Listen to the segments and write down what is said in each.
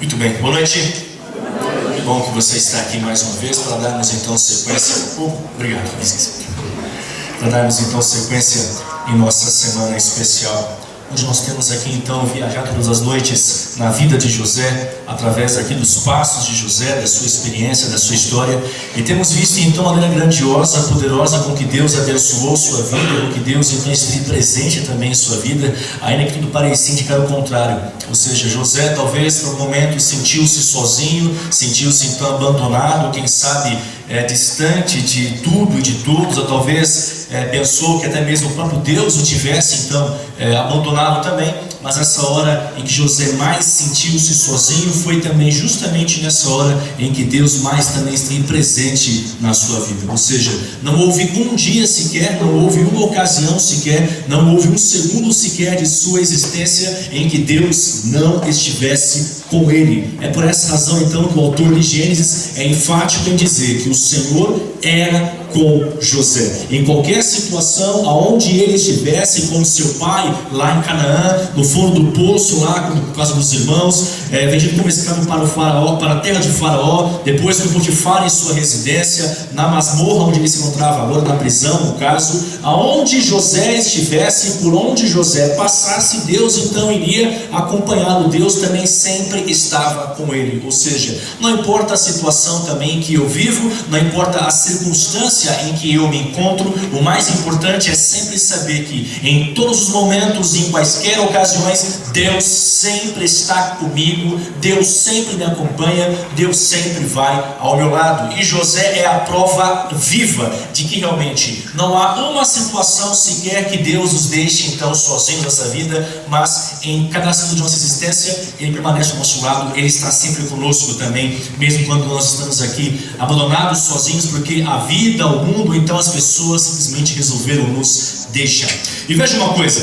Muito bem, boa noite. Que bom que você está aqui mais uma vez para darmos então sequência. Obrigado. Para darmos então sequência em nossa semana especial, onde nós temos aqui então viajar todas as noites na vida de José, através aqui dos passos de José, da sua experiência, da sua história, e temos visto então a maneira grandiosa, poderosa com que Deus abençoou sua vida, com que Deus então esteve presente também em sua vida, ainda que tudo parecia indicar o contrário. Ou seja, José talvez por um momento sentiu-se sozinho, sentiu-se então abandonado, quem sabe distante de tudo e de todos, ou talvez pensou que até mesmo o próprio Deus o tivesse então abandonado também. Mas essa hora em que José mais sentiu-se sozinho foi também justamente nessa hora em que Deus mais também esteve presente na sua vida. Ou seja, não houve um dia sequer, não houve uma ocasião sequer, não houve um segundo sequer de sua existência em que Deus não estivesse com ele. É por essa razão então que o autor de Gênesis é enfático em dizer que o Senhor era com José. Em qualquer situação, aonde ele estivesse com seu pai, lá em Canaã, no fundo do poço, lá por causa dos irmãos, vendido como escravo para o faraó, para a terra de Faraó, depois com Potifar em sua residência, na masmorra onde ele se encontrava agora, na prisão, no caso, aonde José estivesse, por onde José passasse, Deus então iria acompanhá-lo. Deus também sempre estava com ele. Ou seja, não importa a situação também em que eu vivo, não importa a circunstância em que eu me encontro, o mais importante é sempre saber que em todos os momentos, em quaisquer ocasiões, Deus sempre está comigo, Deus sempre me acompanha, Deus sempre vai ao meu lado. E José é a prova viva de que realmente não há uma situação sequer que Deus nos deixe então sozinhos nessa vida, mas em cada segundo de nossa existência Ele permanece ao nosso lado, Ele está sempre conosco também, mesmo quando nós estamos aqui abandonados, sozinhos, porque a vida, o mundo, então as pessoas simplesmente resolveram nos deixar. E veja uma coisa,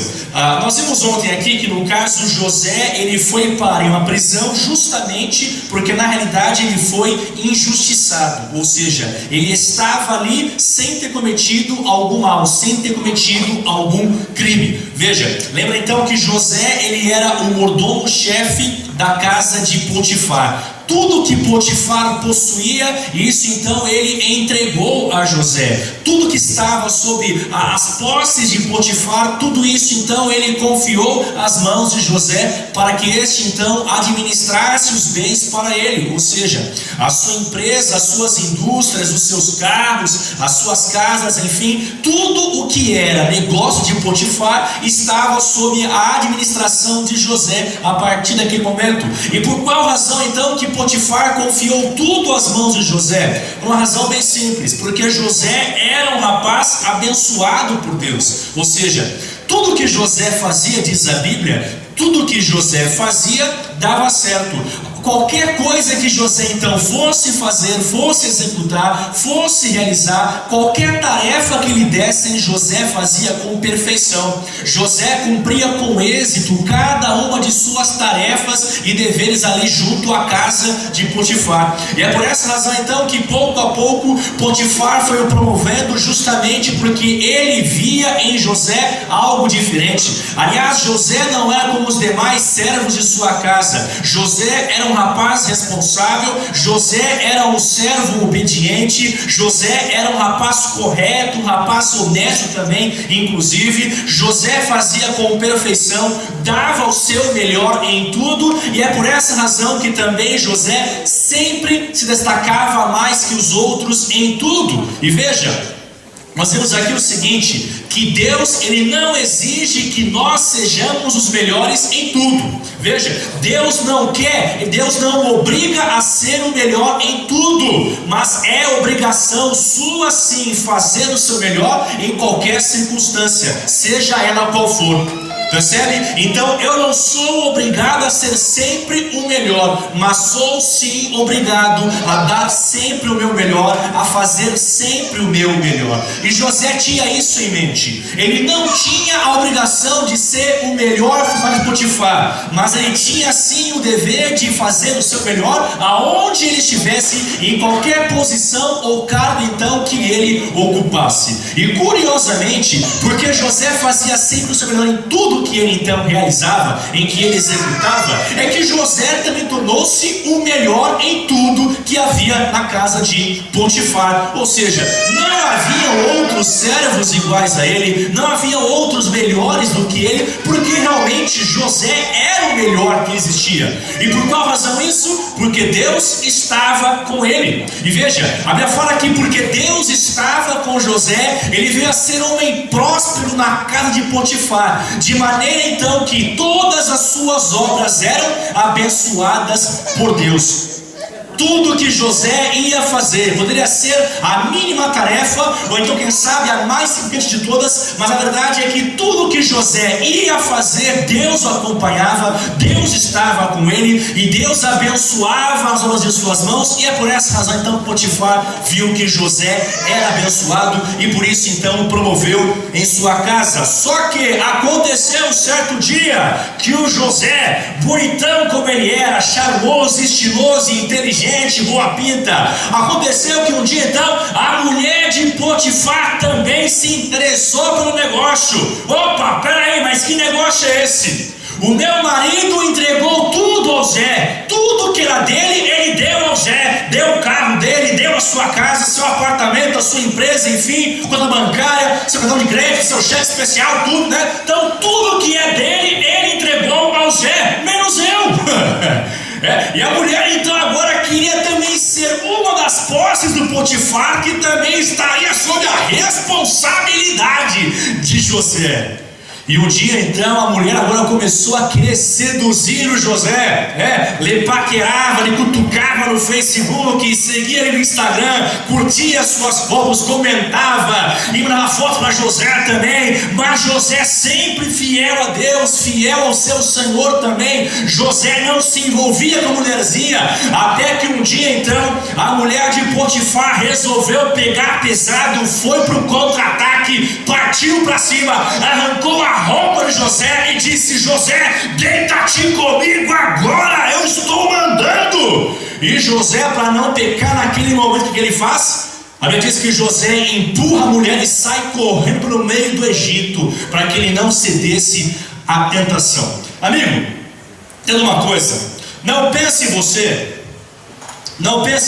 nós vimos ontem aqui que no caso José, ele foi para uma prisão justamente porque na realidade ele foi injustiçado, ou seja, ele estava ali sem ter cometido algum mal, sem ter cometido algum crime. Veja, lembra então que José, ele era o mordomo-chefe da casa de Potifar. Tudo que Potifar possuía, isso então ele entregou a José. Tudo que estava sob as posses de Potifar, tudo isso então ele confiou às mãos de José, para que este então administrasse os bens para ele. Ou seja, a sua empresa, as suas indústrias, os seus carros, as suas casas, enfim, tudo o que era negócio de Potifar estava sob a administração de José a partir daquele momento. E por qual razão então que Potifar confiou tudo às mãos de José? Uma razão bem simples, porque José era um rapaz abençoado por Deus. Ou seja, tudo que José fazia, diz a Bíblia, tudo que José fazia dava certo. Qualquer coisa que José então fosse fazer, fosse executar, fosse realizar, qualquer tarefa que lhe dessem, José fazia com perfeição. José cumpria com êxito cada uma de suas tarefas e deveres ali junto à casa de Potifar. E é por essa razão então que pouco a pouco Potifar foi o promovendo, justamente porque ele via em José algo diferente. Aliás, José não era como os demais servos de sua casa. José era um rapaz responsável, José era um servo obediente, José era um rapaz correto, um rapaz honesto também, inclusive. José fazia com perfeição, dava o seu melhor em tudo, e é por essa razão que também José sempre se destacava mais que os outros em tudo. E veja, nós vemos aqui o seguinte, que Deus, Ele não exige que nós sejamos os melhores em tudo. Veja, Deus não quer, Deus não obriga a ser o melhor em tudo, mas é obrigação sua sim fazer o seu melhor em qualquer circunstância, seja ela qual for. Percebe? Então eu não sou obrigado a ser sempre o melhor, mas sou sim obrigado a dar sempre o meu melhor, a fazer sempre o meu melhor. E José tinha isso em mente. Ele não tinha a obrigação de ser o melhor funcionário de Potifar, mas ele tinha sim o dever de fazer o seu melhor aonde ele estivesse, em qualquer posição ou cargo então que ele ocupasse. E curiosamente, porque José fazia sempre o seu melhor em tudo tudo que ele então realizava, em que ele executava, é que José também tornou-se o melhor em tudo que havia na casa de Potifar. Ou seja, não havia outros servos iguais a ele, não havia outros melhores do que ele, porque realmente José era o melhor que existia. E por qual razão isso? Porque Deus estava com ele. E veja, a Bíblia fala aqui, porque Deus estava com José, ele veio a ser homem próspero na casa de Potifar, de maneira então que todas as suas obras eram abençoadas por Deus. Tudo que José ia fazer poderia ser a mínima tarefa, ou então quem sabe a mais significante de todas, mas a verdade é que tudo que José ia fazer, Deus o acompanhava, Deus estava com ele, e Deus abençoava as obras de suas mãos. E é por essa razão então que Potifar viu que José era abençoado, e por isso então o promoveu em sua casa. Só que aconteceu um certo dia que o José, bonitão como ele era, charmoso, estiloso e inteligente, boa pinta, aconteceu que um dia então a mulher de Potifar também se interessou pelo negócio. Opa, peraí, mas que negócio é esse? O meu marido entregou tudo ao Zé, tudo que era dele, ele deu ao Zé, deu o carro dele, deu a sua casa, seu apartamento, a sua empresa, enfim, conta bancária, seu cartão de crédito, seu cheque especial, tudo, né? Então tudo que é dele, ele entregou ao Zé, menos eu. E a mulher então agora queria também ser uma das posses do Potifar, que também estaria sob a responsabilidade de José. E um dia então a mulher agora começou a querer seduzir o José, Ele paquerava, ele cutucava no Facebook, seguia ele no Instagram, curtia suas fotos, comentava, e mandava fotos para José também. Mas José sempre fiel a Deus, fiel ao seu Senhor também. José não se envolvia com a mulherzinha, até que um dia então a mulher de Potifar resolveu pegar pesado, foi para o contra-ataque, partiu para cima, arrancou a roupa de José e disse: José, deita-te comigo agora, eu estou mandando. E José, para não pecar naquele momento, o que ele faz? A Bíblia diz que José empurra a mulher e sai correndo para o meio do Egito, para que ele não cedesse à tentação. Amigo, entenda uma coisa, não pense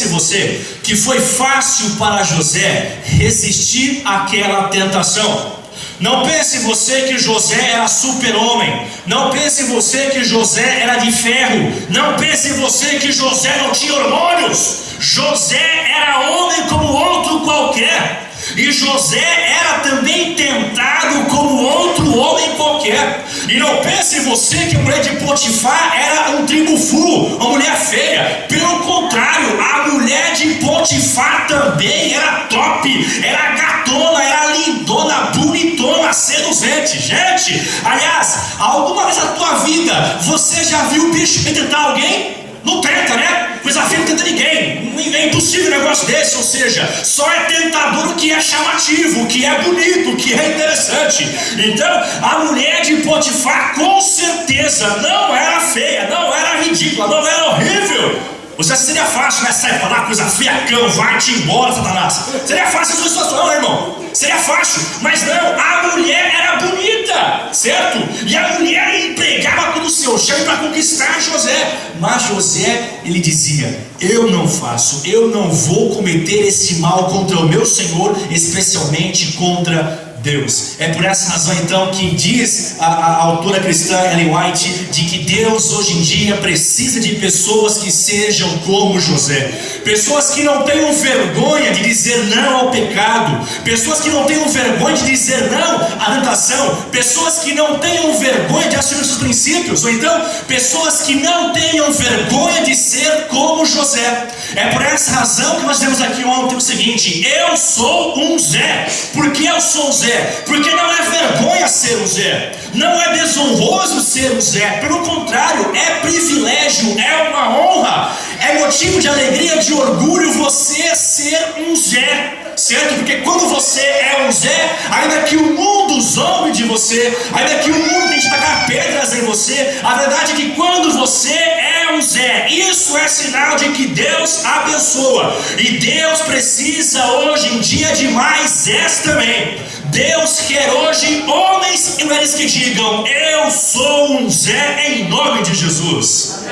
você que foi fácil para José resistir àquela tentação. Não pense você que José era super-homem. Não pense você que José era de ferro. Não pense você que José não tinha hormônios. José era homem como outro qualquer. E José era também tentado como outro homem qualquer. E não pense você que a mulher de Potifar era um tribufu, uma mulher feia. Pelo contrário, a mulher de Potifar também era top, era gatona, era lindona, bonitona, seduzente. Gente, aliás, alguma vez na tua vida você já viu o bicho tentar alguém? Não tenta, né? Coisa feia não tenta ninguém. É impossível um negócio desse. Ou seja, só é tentador o que é chamativo, o que é bonito, o que é interessante. Então, a mulher de Potifar com certeza não era feia, não era ridícula, não era horrível. Você seria fácil, né? Sai pra lá, coisa feia, cão, vai-te embora, Satanás. Seria fácil essa situação, né, irmão? Seria fácil, mas não, a mulher era bonita, certo? E a mulher empregava todo o seu charme para conquistar José. Mas José, ele dizia: eu não faço, eu não vou cometer esse mal contra o meu Senhor, especialmente contra Deus. É por essa razão então que diz a autora cristã Ellen White de que Deus hoje em dia precisa de pessoas que sejam como José, pessoas que não tenham vergonha de dizer não ao pecado, pessoas que não tenham vergonha de dizer não à tentação, pessoas que não tenham vergonha de assumir seus princípios, ou então pessoas que não tenham vergonha de ser como José. É por essa razão que nós vemos aqui ontem o seguinte: eu sou um Zé. Por que eu sou um Zé? Porque não é vergonha ser um Zé, não é desonroso ser um Zé, pelo contrário, é privilégio, é uma honra, é motivo de alegria, de orgulho você ser um Zé, certo? Porque quando você é um Zé, ainda que o mundo zombe de você, ainda que o mundo tente tacar pedras em você, a verdade é que quando você é um Zé, isso é sinal de que Deus abençoa, e Deus precisa hoje em dia de mais Zés também. Deus quer hoje homens e mulheres que digam: eu sou um Zé em nome de Jesus.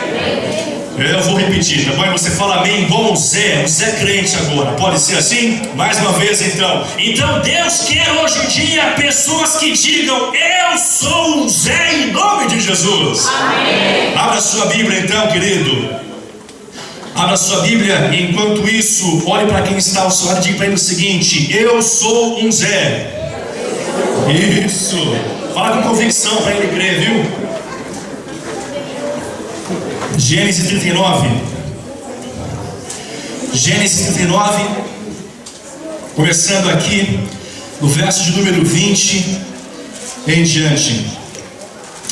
Eu vou repetir, tá bom? E você fala amém igual um Zé crente agora. Pode ser assim? Mais uma vez então. Então Deus quer hoje em dia pessoas que digam: eu sou um Zé em nome de Jesus. Amém. Abra sua Bíblia então, querido. Abra sua Bíblia e enquanto isso, olhe para quem está ao seu lado e diga para ele o seguinte: eu sou um Zé. Isso. Fala com convicção para ele crer, viu? Gênesis 39. Gênesis 39, começando aqui no verso de número 20 em diante.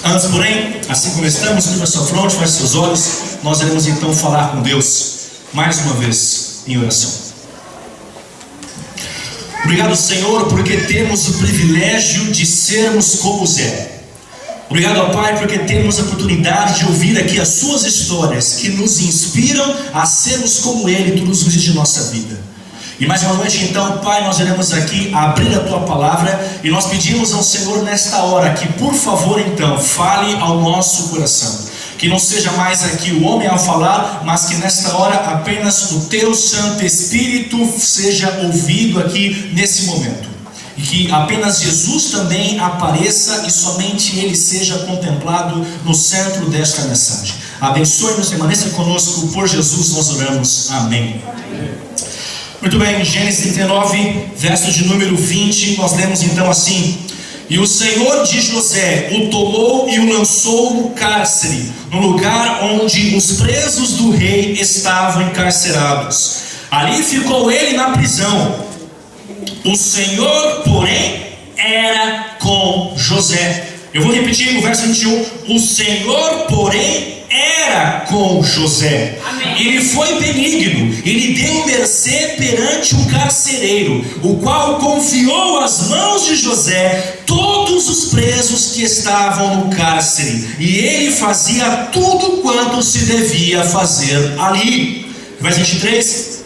Antes, porém, assim como estamos, curva sua fronte, feche seus olhos. Nós iremos então falar com Deus mais uma vez em oração. Obrigado, Senhor, porque temos o privilégio de sermos como Zé. Obrigado, ó Pai, porque temos a oportunidade de ouvir aqui as suas histórias que nos inspiram a sermos como Ele todos os dias de nossa vida. E mais uma noite então, Pai, nós iremos aqui abrir a Tua Palavra e nós pedimos ao Senhor nesta hora que, por favor, então, fale ao nosso coração. Que não seja mais aqui o homem ao falar, mas que nesta hora apenas o Teu Santo Espírito seja ouvido aqui nesse momento. E que apenas Jesus também apareça e somente Ele seja contemplado no centro desta mensagem. Abençoe-nos, permaneça conosco, por Jesus nós oramos. Amém. Muito bem, Gênesis 39, verso de número 20, nós lemos então assim: e o Senhor de José o tomou e o lançou no cárcere, no lugar onde os presos do rei estavam encarcerados. Ali ficou ele na prisão. O Senhor, porém, era com José. Eu vou repetir no verso 21. O Senhor, porém, era com José. Amém. Ele foi benigno, ele deu mercê perante o carcereiro, o qual confiou às mãos de José todos os presos que estavam no cárcere, e ele fazia tudo quanto se devia fazer ali. Verso 23.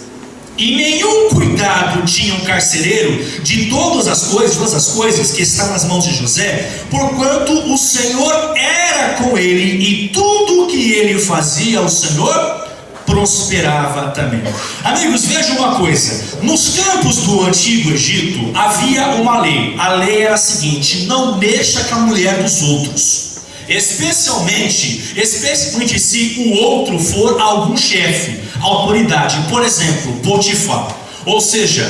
E nenhum cuidado tinha o carcereiro de todas as coisas que estão nas mãos de José, porquanto o Senhor era com ele, e tudo o que ele fazia, o Senhor prosperava também. Amigos, vejam uma coisa: nos campos do antigo Egito havia uma lei. A lei era a seguinte: não mexa com a mulher dos outros, especialmente se o outro for algum chefe, autoridade, por exemplo, Potifar. Ou seja,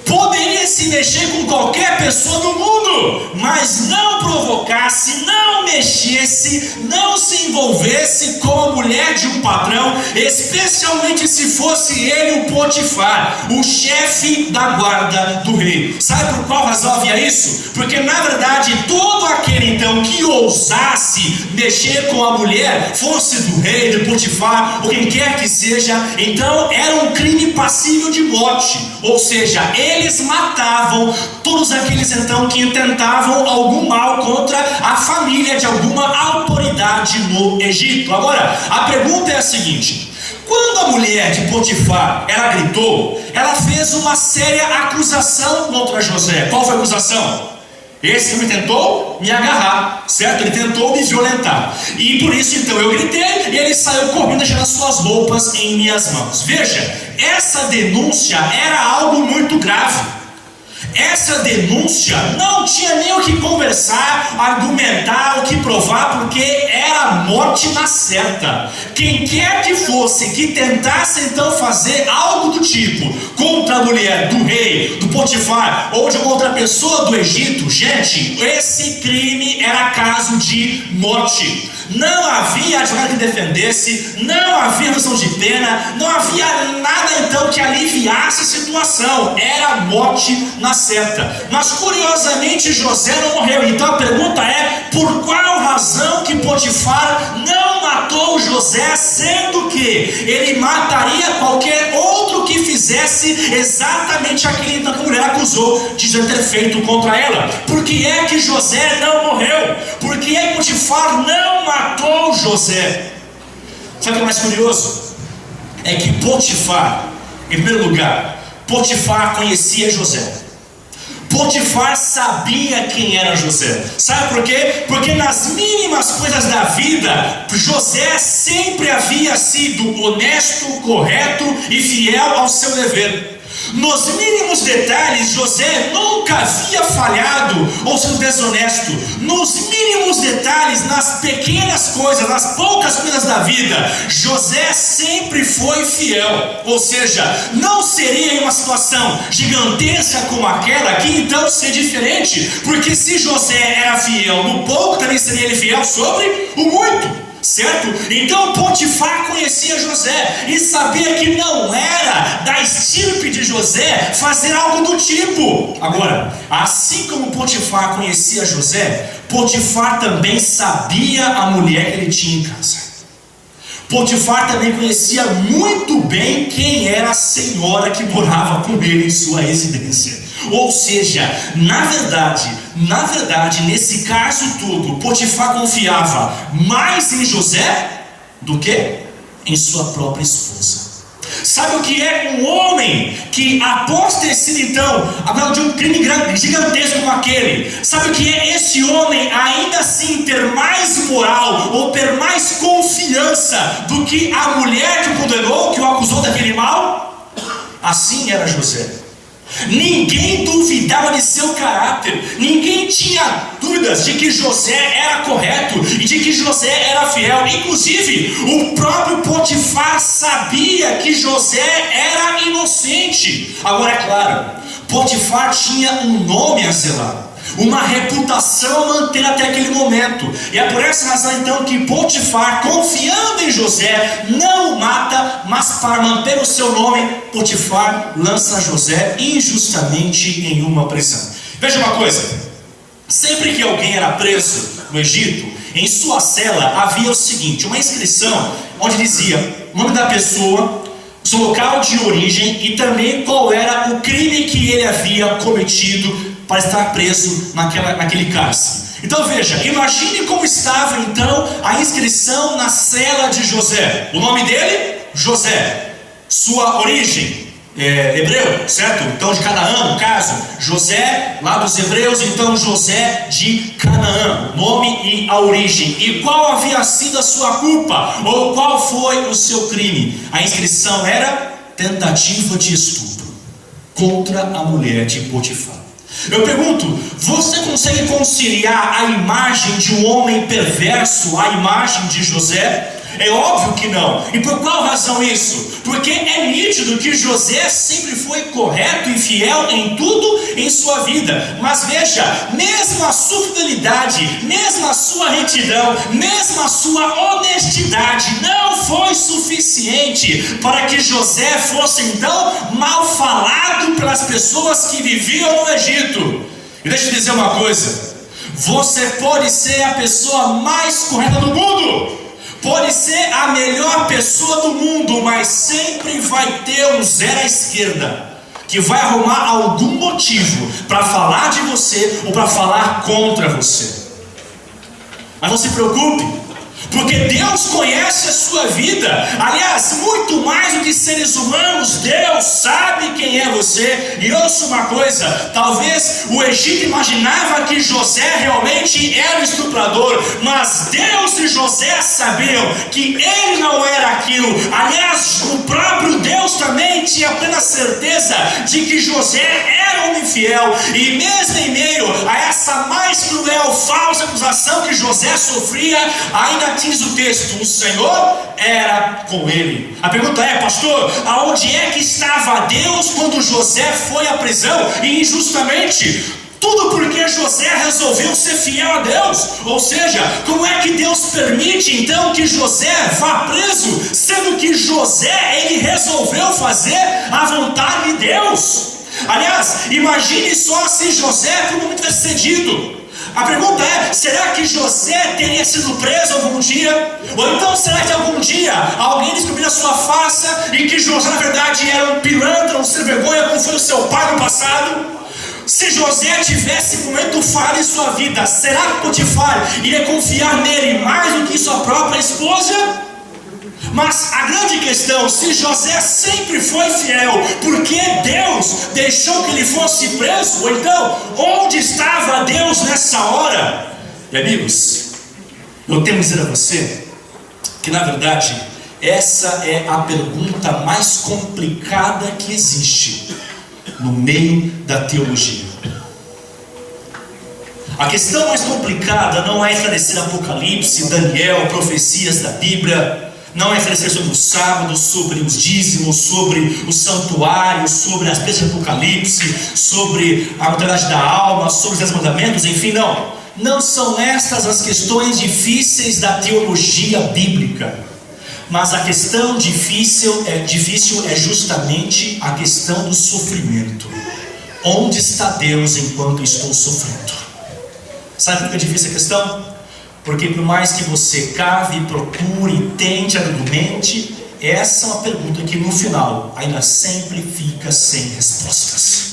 poderia se mexer com qualquer pessoa do mundo, mas não provocasse, não mexesse, não se envolvesse com a mulher de um patrão, especialmente se fosse ele o Potifar, o chefe da guarda do rei. Sabe por qual razão havia isso? Porque na verdade todo aquele então que ousasse mexer com a mulher, fosse do rei, do Potifar, ou quem quer que seja, então era um crime passível de morte. Ou seja, eles matavam todos aqueles então que intentavam algum mal contra a família de alguma autoridade no Egito. Agora, a pergunta é a seguinte: quando a mulher de Potifar, ela gritou, ela fez uma séria acusação contra José. Qual foi a acusação? Esse me tentou me agarrar, certo? Ele tentou me violentar, e por isso então eu gritei, e ele saiu correndo, deixando as suas roupas em minhas mãos. Veja, essa denúncia era algo muito grave. Essa denúncia não tinha nem o que conversar, argumentar, o que provar, porque era morte na certa. Quem quer que fosse que tentasse então fazer algo do tipo contra a mulher do rei, do Potifar, ou de uma outra pessoa do Egito, gente, esse crime era caso de morte. Não havia advogado que defendesse, não havia noção de pena, não havia nada então que aliviasse a situação. Era morte na certa. Mas curiosamente José não morreu. Então a pergunta é: por qual razão que Potifar não matou José, sendo que ele mataria qualquer outro que fizesse exatamente aquilo que a mulher acusou de ter feito contra ela? Por que é que José não morreu? Por que é que Potifar não matou José? Sabe o que é mais curioso? É que Potifar, em primeiro lugar, Potifar conhecia José. Potifar sabia quem era José. Sabe por quê? Porque nas mínimas coisas da vida, José sempre havia sido honesto, correto e fiel ao seu dever. Nos mínimos detalhes, José nunca havia falhado ou sido desonesto. Nos mínimos detalhes, nas pequenas coisas, nas poucas coisas da vida, José sempre foi fiel. Ou seja, não seria em uma situação gigantesca como aquela que então seria diferente, porque se José era fiel no pouco, também seria ele fiel sobre o muito. Certo? Então Potifar conhecia José e sabia que não era da estirpe de José fazer algo do tipo. Agora, assim como Potifar conhecia José, Potifar também sabia a mulher que ele tinha em casa. Potifar também conhecia muito bem quem era a senhora que morava com ele em sua residência. Ou seja, na verdade, nesse caso todo, Potifar confiava mais em José do que em sua própria esposa. Sabe o que é um homem que, após ter sido então acusado de um crime gigantesco como aquele, sabe o que é esse homem ainda assim ter mais moral ou ter mais confiança do que a mulher que o condenou, que o acusou daquele mal? Assim era José. Ninguém duvidava de seu caráter, ninguém tinha dúvidas de que José era correto e de que José era fiel. Inclusive, o próprio Potifar sabia que José era inocente. Agora, é claro, Potifar tinha um nome a zelar, uma reputação a manter até aquele momento. E é por essa razão então que Potifar, confiando em José, não o mata, mas para manter o seu nome, Potifar lança José injustamente em uma prisão. Veja uma coisa, sempre que alguém era preso no Egito, em sua cela havia o seguinte, uma inscrição onde dizia o nome da pessoa, seu local de origem e também qual era o crime que ele havia cometido para estar preso naquele cárcere. Então veja, imagine como estava então a inscrição na cela de José. O nome dele? José. Sua origem? Hebreu, certo? Então de Canaã, no caso. José, lá dos hebreus, então José de Canaã. Nome e a origem. E qual havia sido a sua culpa? Ou qual foi o seu crime? A inscrição era tentativa de estupro contra a mulher de Potifar. Eu pergunto, você consegue conciliar a imagem de um homem perverso à imagem de José? É óbvio que não. E por qual razão isso? Porque é nítido que José sempre foi correto e fiel em tudo em sua vida. Mas veja, mesmo a sua fidelidade, mesmo a sua retidão, mesmo a sua honestidade não foi suficiente para que José fosse então mal falado pelas pessoas que viviam no Egito. E deixa eu dizer uma coisa, você pode ser a pessoa mais correta do mundo, pode ser a melhor pessoa do mundo, mas sempre vai ter um zero à esquerda que vai arrumar algum motivo para falar de você ou para falar contra você. Mas não se preocupe, porque Deus conhece a sua vida. Aliás, muito mais do que seres humanos, Deus sabe quem é você. E ouça uma coisa, talvez o Egito imaginava que José realmente era o estuprador, mas Deus e José sabiam que ele não era aquilo. Aliás, o próprio Deus também tinha plena certeza de que José era um homem fiel. E mesmo em meio a essa mais cruel, falsa acusação que José sofria, ainda diz o texto, o Senhor era com ele. A pergunta é, pastor, aonde é que estava Deus quando José foi à prisão? E injustamente, tudo porque José resolveu ser fiel a Deus. Ou seja, como é que Deus permite então que José vá preso, sendo que José, ele resolveu fazer a vontade de Deus? Aliás, imagine só se José por um momento tivesse cedido. A pergunta é, será que José teria sido preso algum dia? Ou então será que algum dia alguém descobriu a sua farsa e que José na verdade era um pilantra, um sem vergonha, como foi o seu pai no passado? Se José tivesse um momento falho em sua vida, será que Potifar iria confiar nele mais do que sua própria esposa? Mas a grande questão, se José sempre foi fiel, por que Deus deixou que ele fosse preso? Ou então, onde estava Deus nessa hora? E amigos, eu tenho que dizer a você que na verdade essa é a pergunta mais complicada que existe no meio da teologia. A questão mais complicada não é esclarecer Apocalipse, Daniel, profecias da Bíblia, não é esclarecer sobre o sábado, sobre os dízimos, sobre o santuário, sobre as bênçãos de Apocalipse, sobre a autoridade da alma, sobre os 10 mandamentos, enfim, não. Não são estas as questões difíceis da teologia bíblica. Mas a questão difícil é justamente a questão do sofrimento. Onde está Deus enquanto estou sofrendo? Sabe por que é difícil a questão? Porque por mais que você cave, procure, tente, argumente, essa é uma pergunta que no final ainda sempre fica sem respostas.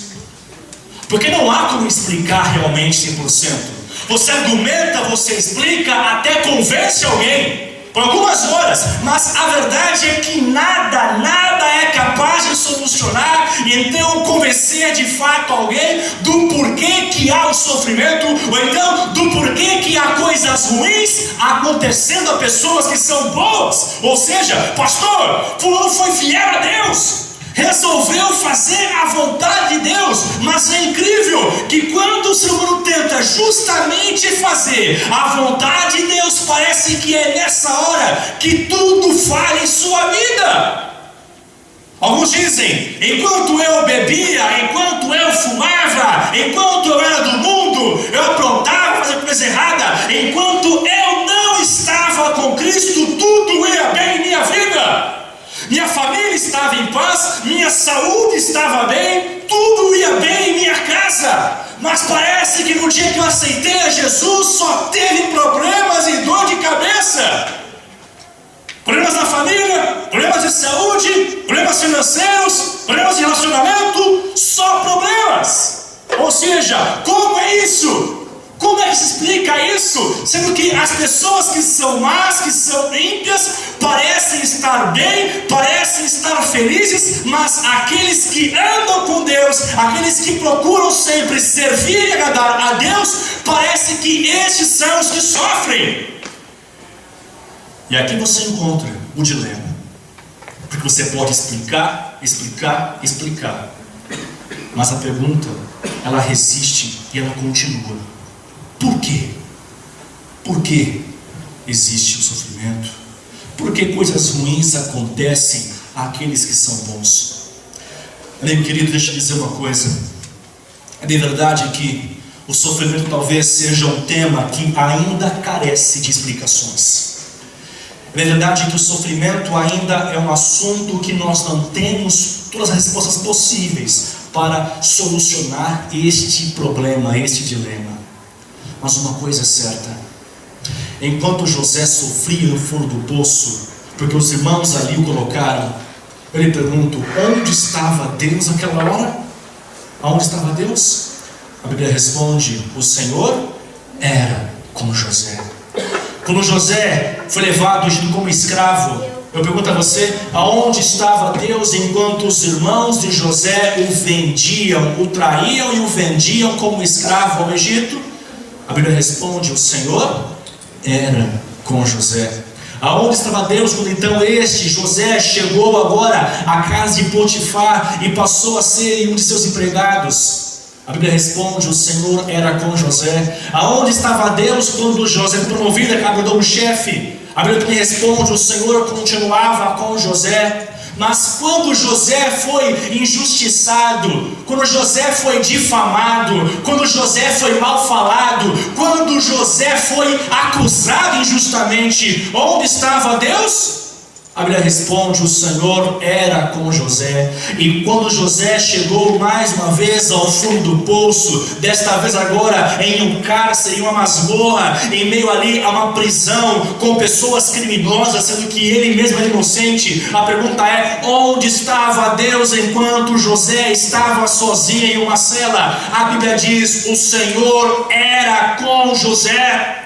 Porque não há como explicar realmente 100%. Você argumenta, você explica, até convence alguém por algumas horas, mas a verdade é que nada é capaz de solucionar e então convencer de fato alguém do porquê que há o sofrimento, ou então do porquê que há coisas ruins acontecendo a pessoas que são boas. Ou seja, pastor, fulano foi fiel a Deus, resolveu fazer a vontade de Deus, mas é incrível que quando o ser humano tenta justamente fazer a vontade de Deus, parece que é nessa hora que tudo falha em sua vida. Alguns dizem, enquanto eu bebia, enquanto eu fumava, enquanto eu era do mundo, eu aprontava, fazia coisa errada, enquanto eu não estava com Cristo, tudo ia bem em minha vida. Minha família estava em paz, minha saúde estava bem, tudo ia bem em minha casa. Mas parece que no dia que eu aceitei a Jesus, só teve problemas e dor de cabeça. Problemas na família, problemas de saúde, problemas financeiros, problemas de relacionamento, só problemas. Ou seja, como é isso? Como é que se explica isso? Sendo que as pessoas que são más, que são ímpias, parecem estar bem, parecem estar felizes, mas aqueles que andam com Deus, aqueles que procuram sempre servir e agradar a Deus, parece que estes são os que sofrem. E aqui você encontra o dilema, porque você pode explicar, mas a pergunta, ela resiste e ela continua. Por quê? Por que existe o sofrimento? Por que coisas ruins acontecem àqueles que são bons? Amigo querido, deixa eu dizer uma coisa. É de verdade que o sofrimento talvez seja um tema que ainda carece de explicações. É verdade que o sofrimento ainda é um assunto que nós não temos todas as respostas possíveis para solucionar este problema, este dilema. Mas uma coisa é certa: enquanto José sofria no fundo do poço, porque os irmãos ali o colocaram, eu lhe pergunto, onde estava Deus naquela hora? Aonde estava Deus? A Bíblia responde: o Senhor era com José. Quando José foi levado como escravo, eu pergunto a você, aonde estava Deus enquanto os irmãos de José o vendiam, o traíam e o vendiam como escravo ao Egito? A Bíblia responde: o Senhor era com José. Aonde estava Deus quando então José chegou agora à casa de Potifar e passou a ser um de seus empregados? A Bíblia responde: o Senhor era com José. Aonde estava Deus quando José foi promovido e acabou como chefe? A Bíblia responde: o Senhor continuava com José. Mas quando José foi injustiçado, quando José foi difamado, quando José foi mal falado, quando José foi acusado injustamente, onde estava Deus? A Bíblia responde: o Senhor era com José. E quando José chegou mais uma vez ao fundo do poço, desta vez agora em um cárcere, em uma masmorra, em meio ali a uma prisão, com pessoas criminosas, sendo que ele mesmo era inocente, a pergunta é: onde estava Deus enquanto José estava sozinho em uma cela? A Bíblia diz: o Senhor era com José.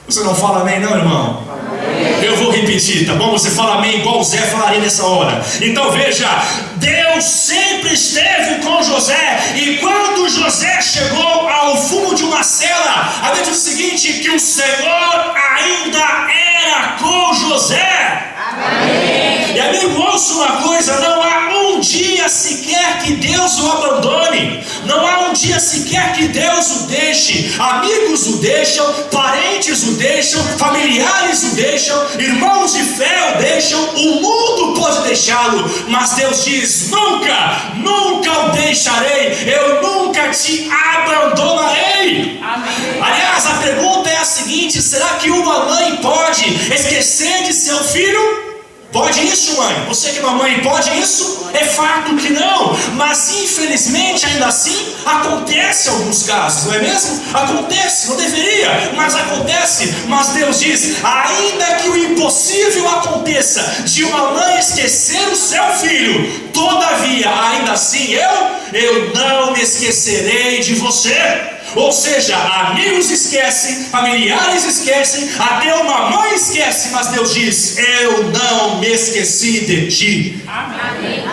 Você não fala amém não, irmão? Amém. Eu vou repetir, tá bom? Você fala amém igual o Zé falaria nessa hora. Então veja, Deus sempre esteve com José. E quando José chegou ao fundo de uma cela, a Bíblia diz o seguinte, que o Senhor ainda era com José. Amém. E amigo, ouça uma coisa, não há um dia sequer que Deus o abandone. Não há um dia sequer que Deus o deixe. Amigos o deixam, parentes o deixam, familiares o deixam, irmãos de fé o deixam, o mundo pode deixá-lo, mas Deus diz, nunca, nunca o deixarei, eu nunca te abandonarei. Amém. Aliás, a pergunta é a seguinte, será que uma mãe pode esquecer de seu filho? Pode isso, mãe? Você que é mamãe, pode isso? É fato que não, mas infelizmente ainda assim acontece em alguns casos, não é mesmo? Acontece, não deveria, mas acontece. Mas Deus diz, ainda que o impossível aconteça de uma mãe esquecer o seu filho, todavia, ainda assim eu não me esquecerei de você. Ou seja, amigos esquecem, familiares esquecem, até uma mãe esquece, mas Deus diz, eu não me esqueci de ti. Amém.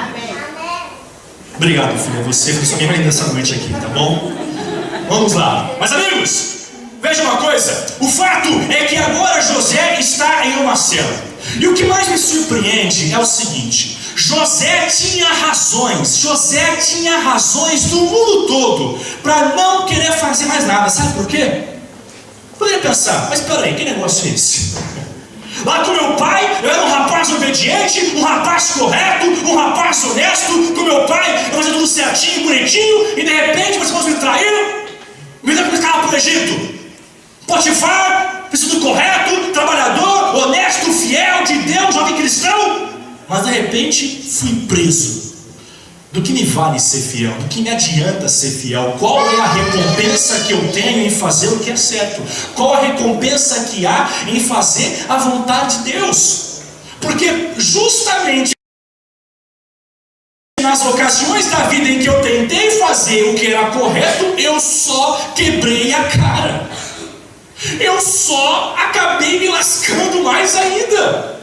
Obrigado, filha, você foi sua minha mãe nessa noite aqui, tá bom? Vamos lá. Mas amigos, veja uma coisa, o fato é que agora José está em uma cela. E o que mais me surpreende é o seguinte, José tinha razões do mundo todo para não querer fazer mais nada. Sabe por quê? Poderia pensar, mas peraí, que negócio é esse? Lá com meu pai, eu era um rapaz obediente, um rapaz correto, um rapaz honesto. Com meu pai, eu fazia tudo certinho, bonitinho, e de repente meus irmãos me traíram, me deram para o Egito. Potifar, fez tudo correto, trabalhador, honesto, fiel, de Deus, jovem cristão. Mas de repente fui preso. Do que me vale ser fiel? Do que me adianta ser fiel? Qual é a recompensa que eu tenho em fazer o que é certo? Qual a recompensa que há em fazer a vontade de Deus? Porque justamente nas ocasiões da vida em que eu tentei fazer o que era correto, eu só quebrei a cara. Eu só acabei me lascando mais ainda.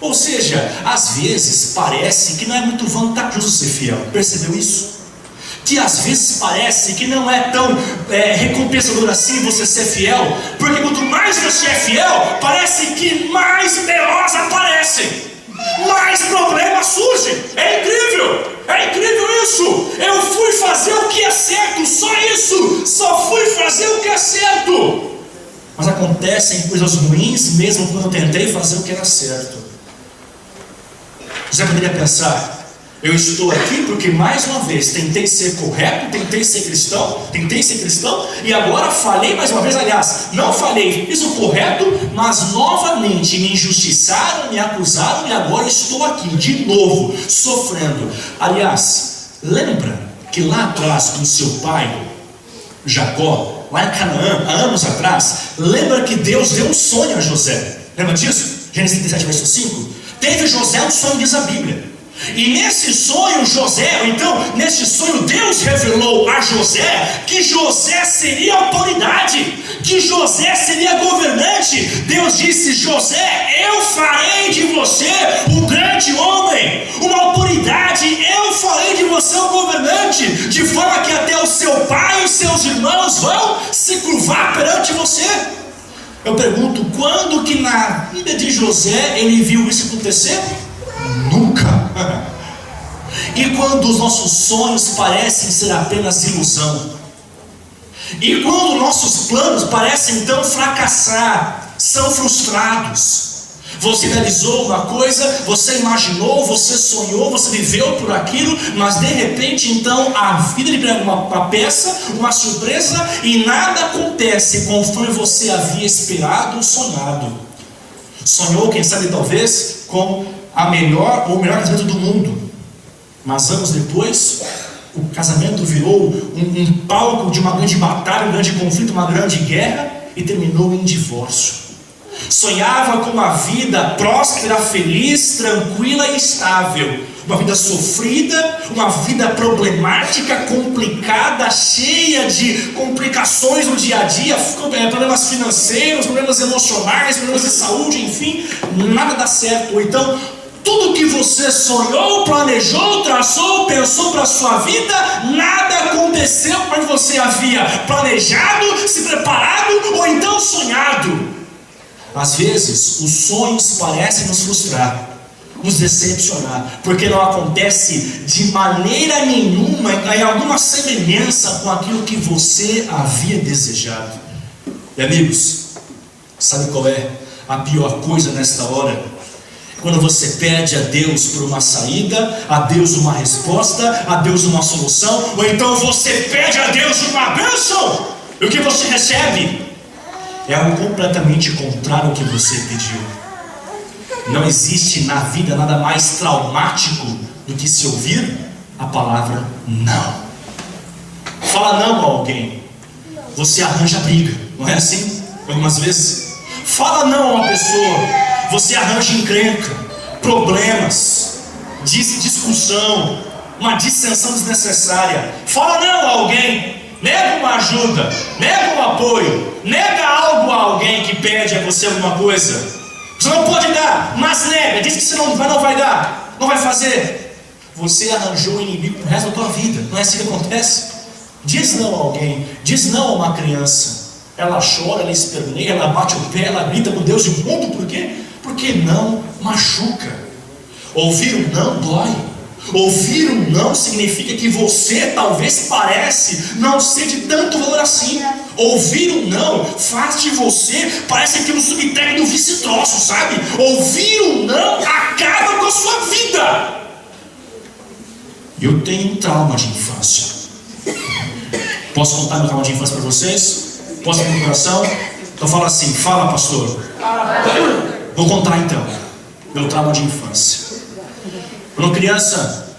Ou seja, às vezes parece que não é muito vantajoso ser fiel. Percebeu isso? Que às vezes parece que não é tão recompensador assim você ser fiel. Porque quanto mais você é fiel, parece que mais B.O.s aparecem, mais problemas surgem. É incrível isso. Eu fui fazer o que é certo, só isso. Só fui fazer o que é certo. Mas acontecem coisas ruins mesmo quando eu tentei fazer o que era certo. Você poderia pensar, eu estou aqui porque mais uma vez tentei ser correto, tentei ser cristão, e agora falhei mais uma vez. Aliás, não falhei, fiz o correto, mas novamente me injustiçaram, me acusaram, e agora estou aqui de novo, sofrendo. Aliás, lembra que lá atrás com seu pai, Jacó, lá em Canaã, há anos atrás, lembra que Deus deu um sonho a José? Lembra disso? Gênesis 37, verso 5. Teve José um sonho, diz a Bíblia. E nesse sonho nesse sonho Deus revelou a José que José seria autoridade, que José seria governante. Deus disse, José, eu farei de você um grande homem, uma autoridade, eu farei de você um governante, de forma que até o seu pai e os seus irmãos vão se curvar perante você. Eu pergunto, quando que na vida de José ele viu isso acontecer? Nunca. E quando os nossos sonhos parecem ser apenas ilusão? E quando nossos planos parecem então fracassar, são frustrados? Você realizou uma coisa, você imaginou, você sonhou, você viveu por aquilo, mas de repente então a vida lhe prega uma peça, uma surpresa, e nada acontece conforme você havia esperado ou sonhado. Sonhou, quem sabe talvez, com o melhor casamento do mundo, mas anos depois o casamento virou um palco de uma grande batalha, um grande conflito, uma grande guerra, e terminou em divórcio. Sonhava com uma vida próspera, feliz, tranquila e estável. Uma vida sofrida, uma vida problemática, complicada, cheia de complicações no dia a dia, problemas financeiros, problemas emocionais, problemas de saúde, enfim, nada dá certo. Ou então, tudo que você sonhou, planejou, traçou, pensou para a sua vida, nada aconteceu quando você havia planejado, se preparado ou então sonhado. Às vezes, os sonhos parecem nos frustrar, nos decepcionar, porque não acontece de maneira nenhuma, em alguma semelhança com aquilo que você havia desejado. E amigos, sabe qual é a pior coisa nesta hora? Quando você pede a Deus por uma saída, a Deus uma resposta, a Deus uma solução, ou então você pede a Deus uma bênção, e o que você recebe é algo completamente contrário ao que você pediu. Não existe na vida nada mais traumático do que se ouvir a palavra não. Fala não a alguém, você arranja briga, não é assim? Algumas vezes. Fala não a uma pessoa, você arranja encrenca, problemas, discussão, uma dissensão desnecessária. Fala não a alguém, nega uma ajuda, nega um apoio, nega algo a alguém que pede a você alguma coisa. Você não pode dar, mas nega, diz que você não vai dar, não vai fazer. Você arranjou o inimigo pro resto da tua vida. Não é assim que acontece? Diz não a alguém, diz não a uma criança. Ela chora, ela esperneia, ela bate o pé, ela grita com Deus e o mundo. Por quê? Porque não machuca. Ouvir um não dói. Ouvir um não significa que você talvez parece não ser de tanto valor assim. Ouvir um não faz de você, parece aquilo subterrâneo do vice-troço, sabe? Ouvir um não acaba com a sua vida. Eu tenho um trauma de infância. Posso contar meu trauma de infância para vocês? Posso abrir o coração? Então fala assim, fala pastor. Vou contar então meu trauma de infância. Quando criança,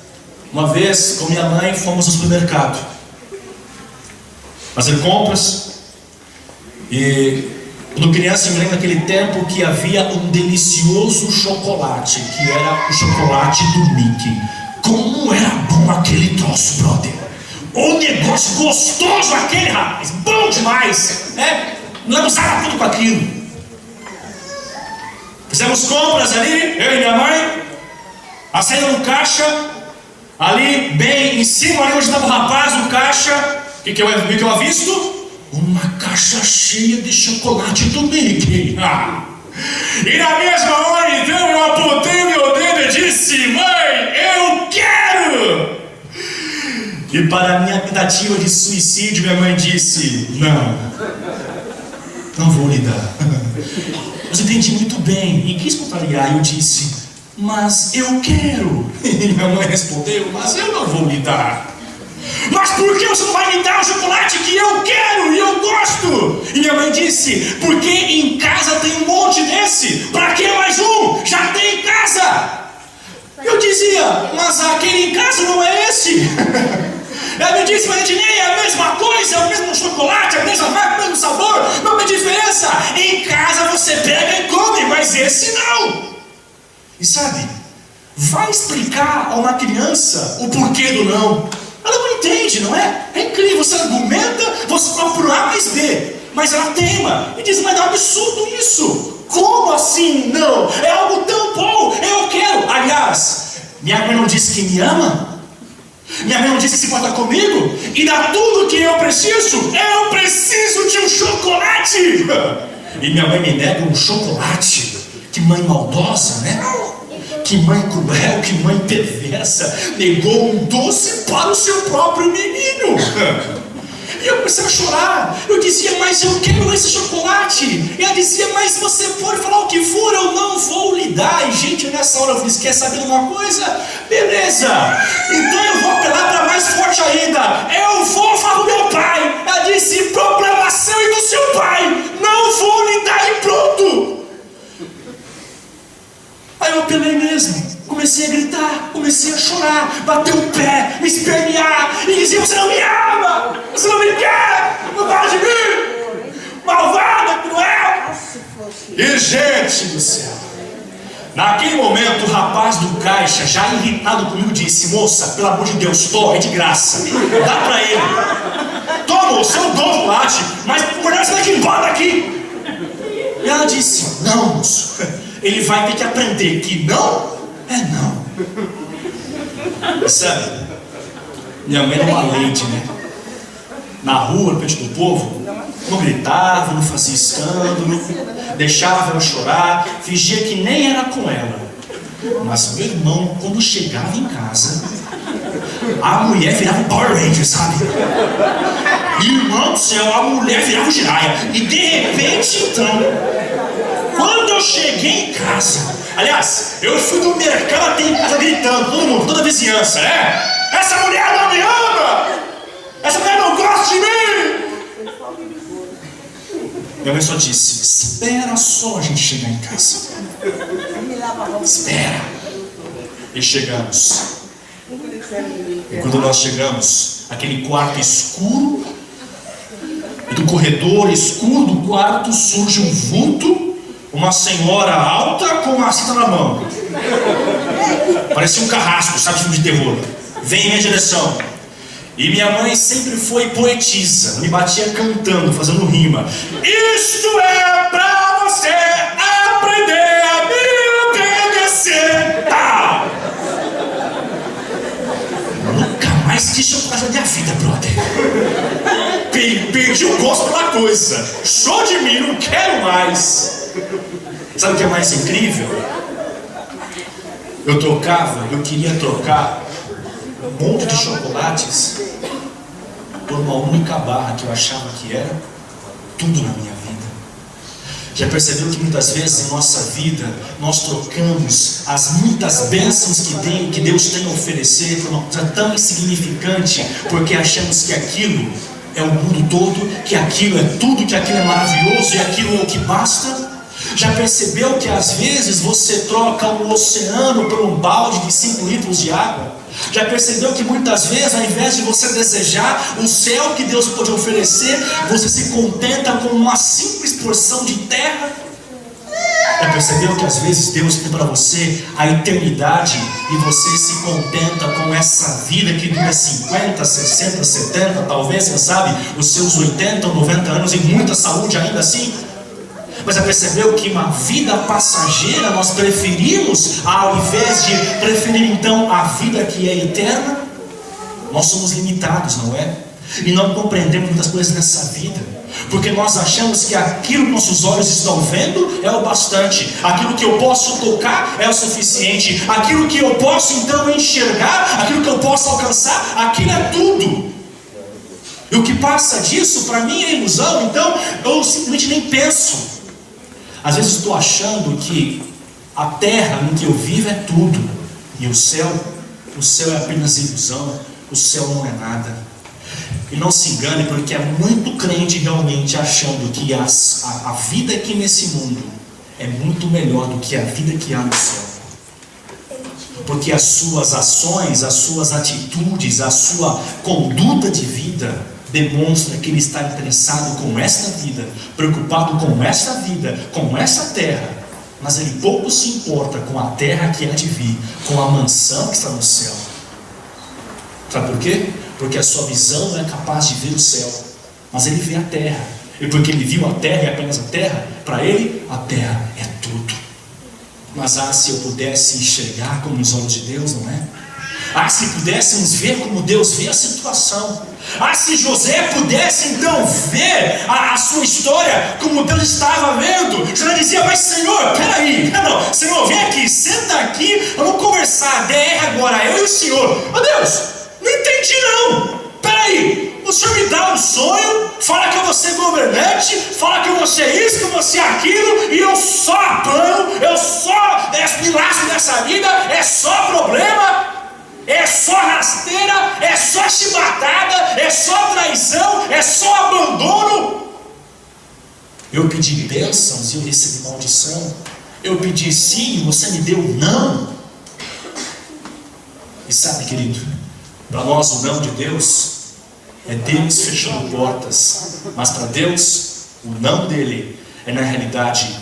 uma vez com minha mãe fomos ao supermercado fazer compras. E quando criança eu me lembro daquele tempo que havia um delicioso chocolate, que era o chocolate do Mickey. Como era bom aquele troço, brother! O negócio gostoso aquele, rapaz! Bom demais! Né? Não usava tudo com aquilo. Fizemos compras ali, eu e minha mãe. A saída no caixa, ali bem em cima, ali onde estava o rapaz no caixa, o que eu avisto? Uma caixa cheia de chocolate do Mickey. E na mesma hora então eu apontei meu dedo e disse: mãe, eu quero! E para a minha tentativa de suicídio, minha mãe disse: não vou lhe dar. Mas eu entendi muito bem e quis contrariar. Eu disse: mas eu quero. E minha mãe respondeu: mas eu não vou lhe dar. Mas por que você não vai me dar o chocolate que eu quero e eu gosto? E minha mãe disse: porque em casa tem um monte desse. Para que mais um? Já tem em casa. Eu dizia: mas aquele em casa não é esse. Ela me disse: mas nem é a mesma coisa, é o mesmo chocolate, a mesma marca, o mesmo sabor, não tem diferença. Em casa você pega e come, mas esse não. E sabe, vai explicar a uma criança o porquê do não. Ela não entende, não é? É incrível, você argumenta, você vai por A mais B, mas ela teima e diz: mas é um absurdo isso. Como assim não? É algo tão bom, eu quero. Aliás, minha mãe não disse que me ama? Minha mãe não disse que se importa comigo e dá tudo o que eu preciso? Eu preciso de um chocolate. E minha mãe me nega um chocolate. Que mãe maldosa, né? Que mãe cruel, que mãe perversa. Negou um doce para o seu próprio menino. E eu comecei a chorar. Eu dizia: mas eu quero esse chocolate. E ela dizia: mas você pode falar o que for, eu não vou lhe dar. E gente, nessa hora eu disse: quer saber de uma coisa? Beleza, então eu vou apelar para mais forte ainda. Eu vou falar com meu pai. Ela disse: problema seu e do seu pai. Não vou lhe dar e pronto. Aí eu apelei mesmo. Comecei a gritar, comecei a chorar, bater o pé, me espernear e dizer: você não me ama, você não me quer, não gosta de mim, malvada, cruel. E gente do céu, naquele momento o rapaz do caixa, já irritado comigo, disse: moça, pelo amor de Deus, toma, é de graça, dá pra ele. Toma, moça, eu dou chocolate, mas por melhor você daqui, embora daqui. E ela disse: não, moço, ele vai ter que aprender que não é não. E sabe, minha mãe era uma leite, né? Na rua, perto do povo, não gritava, não fazia escândalo, deixava ela chorar, fingia que nem era com ela. Mas meu irmão, quando chegava em casa, a mulher virava um Power Ranger, sabe? Irmão do céu, a mulher virava um Jiraiya. E de repente, então, quando eu cheguei em casa, aliás, eu fui no mercado até em casa gritando, todo mundo, toda a vizinhança, né? Essa mulher não me ama! Essa mulher não gosta de mim! Minha mãe só disse: espera só a gente chegar em casa. Espera. E chegamos. E quando nós chegamos, aquele quarto escuro, e do corredor escuro do quarto surge um vulto, uma senhora alta com uma cinta na mão. Parecia um carrasco, sabe, filme de terror. Vem em minha direção. E minha mãe sempre foi poetisa, me batia cantando, fazendo rima. Isto é pra você aprender a me obedecer. Tá. Nunca mais quis chocolate na minha vida, brother. Perdi o gosto pela coisa. Show de mim, não quero mais. Sabe o que é mais incrível? Eu queria trocar um monte de chocolates por uma única barra que eu achava que era tudo na minha vida. Já percebeu que muitas vezes em nossa vida nós trocamos as muitas bênçãos que Deus tem a oferecer por uma coisa tão insignificante, porque achamos que aquilo é o mundo todo, que aquilo é tudo, que aquilo é maravilhoso e aquilo é o que basta? Já percebeu que às vezes você troca um oceano por um balde de 5 litros de água? Já percebeu que muitas vezes, ao invés de você desejar o céu que Deus pode oferecer, você se contenta com uma simples porção de terra? Já percebeu que às vezes Deus tem para você a eternidade e você se contenta com essa vida que dura 50, 60, 70, talvez, quem sabe, os seus 80 ou 90 anos e muita saúde ainda assim? Mas já percebeu que uma vida passageira nós preferimos, ao invés de preferir então a vida que é eterna? Nós somos limitados, não é? E não compreendemos muitas coisas nessa vida, porque nós achamos que aquilo que nossos olhos estão vendo é o bastante, aquilo que eu posso tocar é o suficiente, aquilo que eu posso então enxergar, aquilo que eu posso alcançar, aquilo é tudo. E o que passa disso para mim é ilusão, então eu simplesmente nem penso. Às vezes estou achando que a terra em que eu vivo é tudo, e o céu é apenas ilusão, o céu não é nada. E não se engane, porque é muito crente realmente achando que a vida aqui nesse mundo é muito melhor do que a vida que há no céu. Porque as suas ações, as suas atitudes, a sua conduta de vida demonstra que ele está interessado com esta vida, preocupado com esta vida, com esta terra, mas ele pouco se importa com a terra que há de vir, com a mansão que está no céu. Sabe por quê? Porque a sua visão não é capaz de ver o céu, mas ele vê a terra, e porque ele viu a terra e apenas a terra, para ele a terra é tudo. Mas se eu pudesse enxergar como os olhos de Deus, não é? Se pudéssemos ver como Deus vê a situação. Se José pudesse então ver a sua história como Deus estava vendo, José dizia: mas Senhor, peraí, não, Senhor, vem aqui, senta aqui, vamos conversar, DR agora, eu e o Senhor. Oh Deus, não entendi não, peraí, o Senhor me dá um sonho, fala que eu vou ser governante, fala que eu vou ser isso, que eu vou ser aquilo, e eu só apanho, eu só me lasco nessa vida, é só problema. É só rasteira, é só chibatada, é só traição, é só abandono. Eu pedi bênçãos e eu recebi maldição. Eu pedi sim e você me deu não. E sabe, querido, para nós o não de Deus é Deus fechando portas, mas para Deus o não dele é na realidade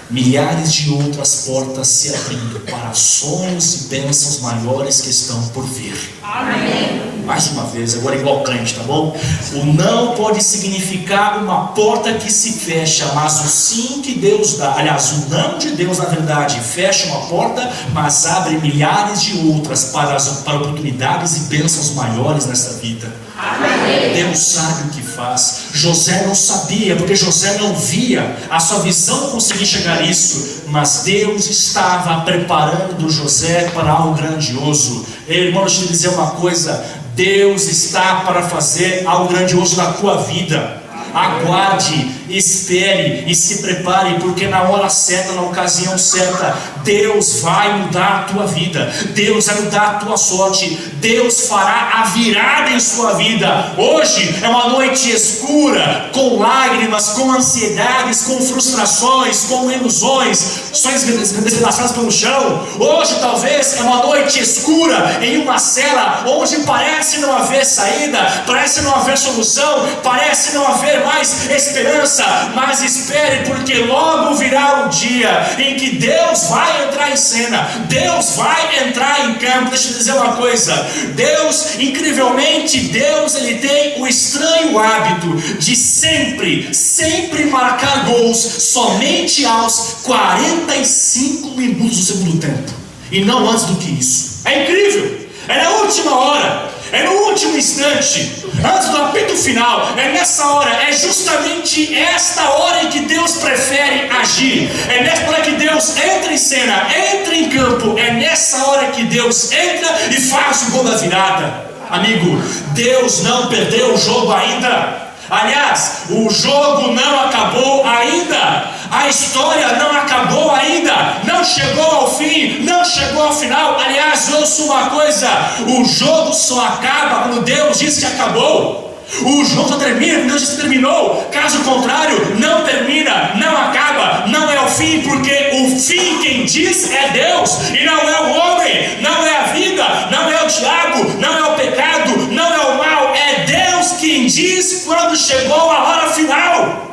milhares de outras portas se abrindo para sonhos e bênçãos maiores que estão por vir. Amém. Mais uma vez, agora igual crente, tá bom? O não pode significar uma porta que se fecha, mas o sim que Deus dá. Aliás, o não de Deus, na verdade, fecha uma porta, mas abre milhares de outras para oportunidades e bênçãos maiores nesta vida. Amém. Deus sabe o que faz. José não sabia, porque José não via, a sua visão não conseguia chegar a isso, mas Deus estava preparando José para algo grandioso. Irmão, deixa eu te dizer uma coisa: Deus está para fazer algo grandioso na tua vida. Aguarde, espere e se prepare, porque na hora certa, na ocasião certa, Deus vai mudar a tua vida, Deus vai mudar a tua sorte, Deus fará a virada em sua vida. Hoje é uma noite escura, com lágrimas, com ansiedades, com frustrações, com ilusões, sonhos despedaçados pelo chão. Hoje talvez é uma noite escura em uma cela, onde parece não haver saída, parece não haver solução, parece não haver mais esperança. Mas espere, porque logo virá um dia em que Deus vai entrar em cena, Deus vai entrar em campo. Deixa eu dizer uma coisa: Deus, incrivelmente, Deus, ele tem o estranho hábito de sempre marcar gols somente aos 45 minutos do segundo tempo, e não antes do que isso. É incrível, é na última hora, é no último instante, antes do apito final. É nessa hora, é justamente esta hora em que Deus prefere agir. É nessa hora que Deus entra em cena, entra em campo. É nessa hora que Deus entra e faz o gol da virada. Amigo, Deus não perdeu o jogo ainda. Aliás, o jogo não acabou ainda. A história não acabou ainda. Não chegou ao fim, não chegou ao final. Aliás, ouça uma coisa: o jogo só acaba quando Deus diz que acabou. O jogo só termina quando Deus diz que terminou. Caso contrário, não termina, não acaba, não é o fim, porque o fim quem diz é Deus, e não é o homem, não é a vida, não é o diabo, não é o pecado, não é o mal. É Deus quem diz quando chegou a hora final.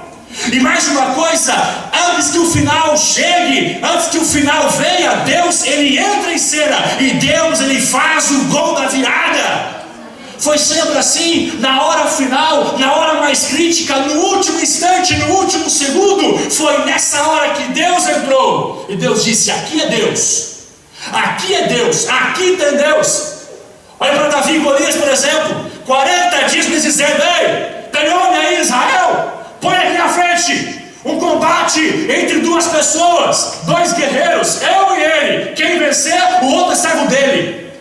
E mais uma coisa, antes que o final chegue, antes que o final venha, Deus, ele entra em cena, e Deus, ele faz o gol da virada. Foi sempre assim, na hora final, na hora mais crítica, no último instante, no último segundo. Foi nessa hora que Deus entrou, e Deus disse: aqui é Deus, aqui é Deus, aqui tem Deus. Olha para Davi e Golias, por exemplo. 40 dias me dizendo: ei, tem homem aí, Israel? Põe aqui na frente um combate entre duas pessoas, dois guerreiros, eu e ele. Quem vencer, o outro é servo dele.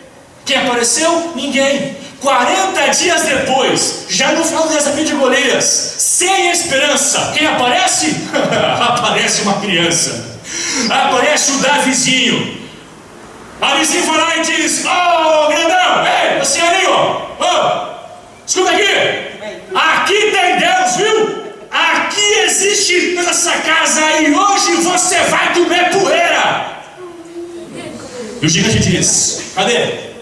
Quem apareceu? Ninguém. 40 dias depois, já no final do desafio de Golias, sem esperança, quem aparece? Aparece uma criança. Aparece o Davizinho. A vizinha vai lá e diz: ô grandão, ei, você ali, ó, escuta aqui, aqui tem Deus, viu? Aqui existe nessa casa, e hoje você vai comer poeira. E o gigante diz: cadê?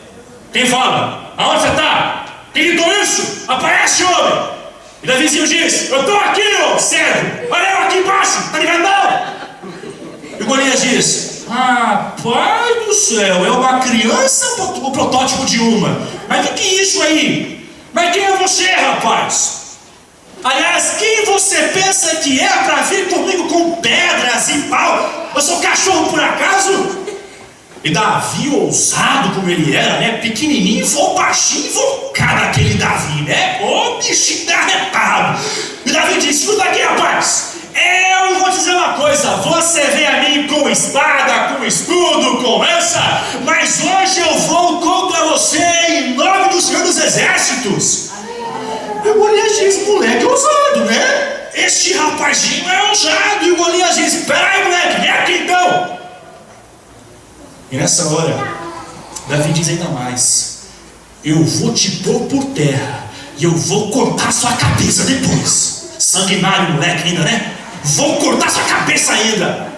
Quem fala? Aonde você está? Quem gritou isso? Aparece, homem. E Davizinho diz: eu estou aqui, ô servo. Olha eu aqui embaixo, tá ligado não? E Golias diz: ah, pai do céu, é uma criança ou o protótipo de uma? Mas o que é isso aí? Mas quem é você, rapaz? Aliás, quem você pensa que é para vir comigo com pedras e pau? Eu sou cachorro por acaso? E Davi, ousado como ele era, né? Pequenininho, baixinho, invocado aquele Davi, né? Ô bichinho derretado. E Davi disse: escuta aqui, rapaz, eu vou dizer uma coisa: você vem a mim com espada, com escudo, com lança, mas hoje eu vou contra você em nome do Senhor dos Exércitos. E o Golias diz: moleque ousado, né? Este rapazinho é ousado. E o Golias diz: peraí, moleque, vem aqui então. E nessa hora, Davi diz ainda mais: eu vou te pôr por terra, e eu vou cortar sua cabeça depois. Sanguinário, moleque, ainda, né? Vou cortar sua cabeça ainda.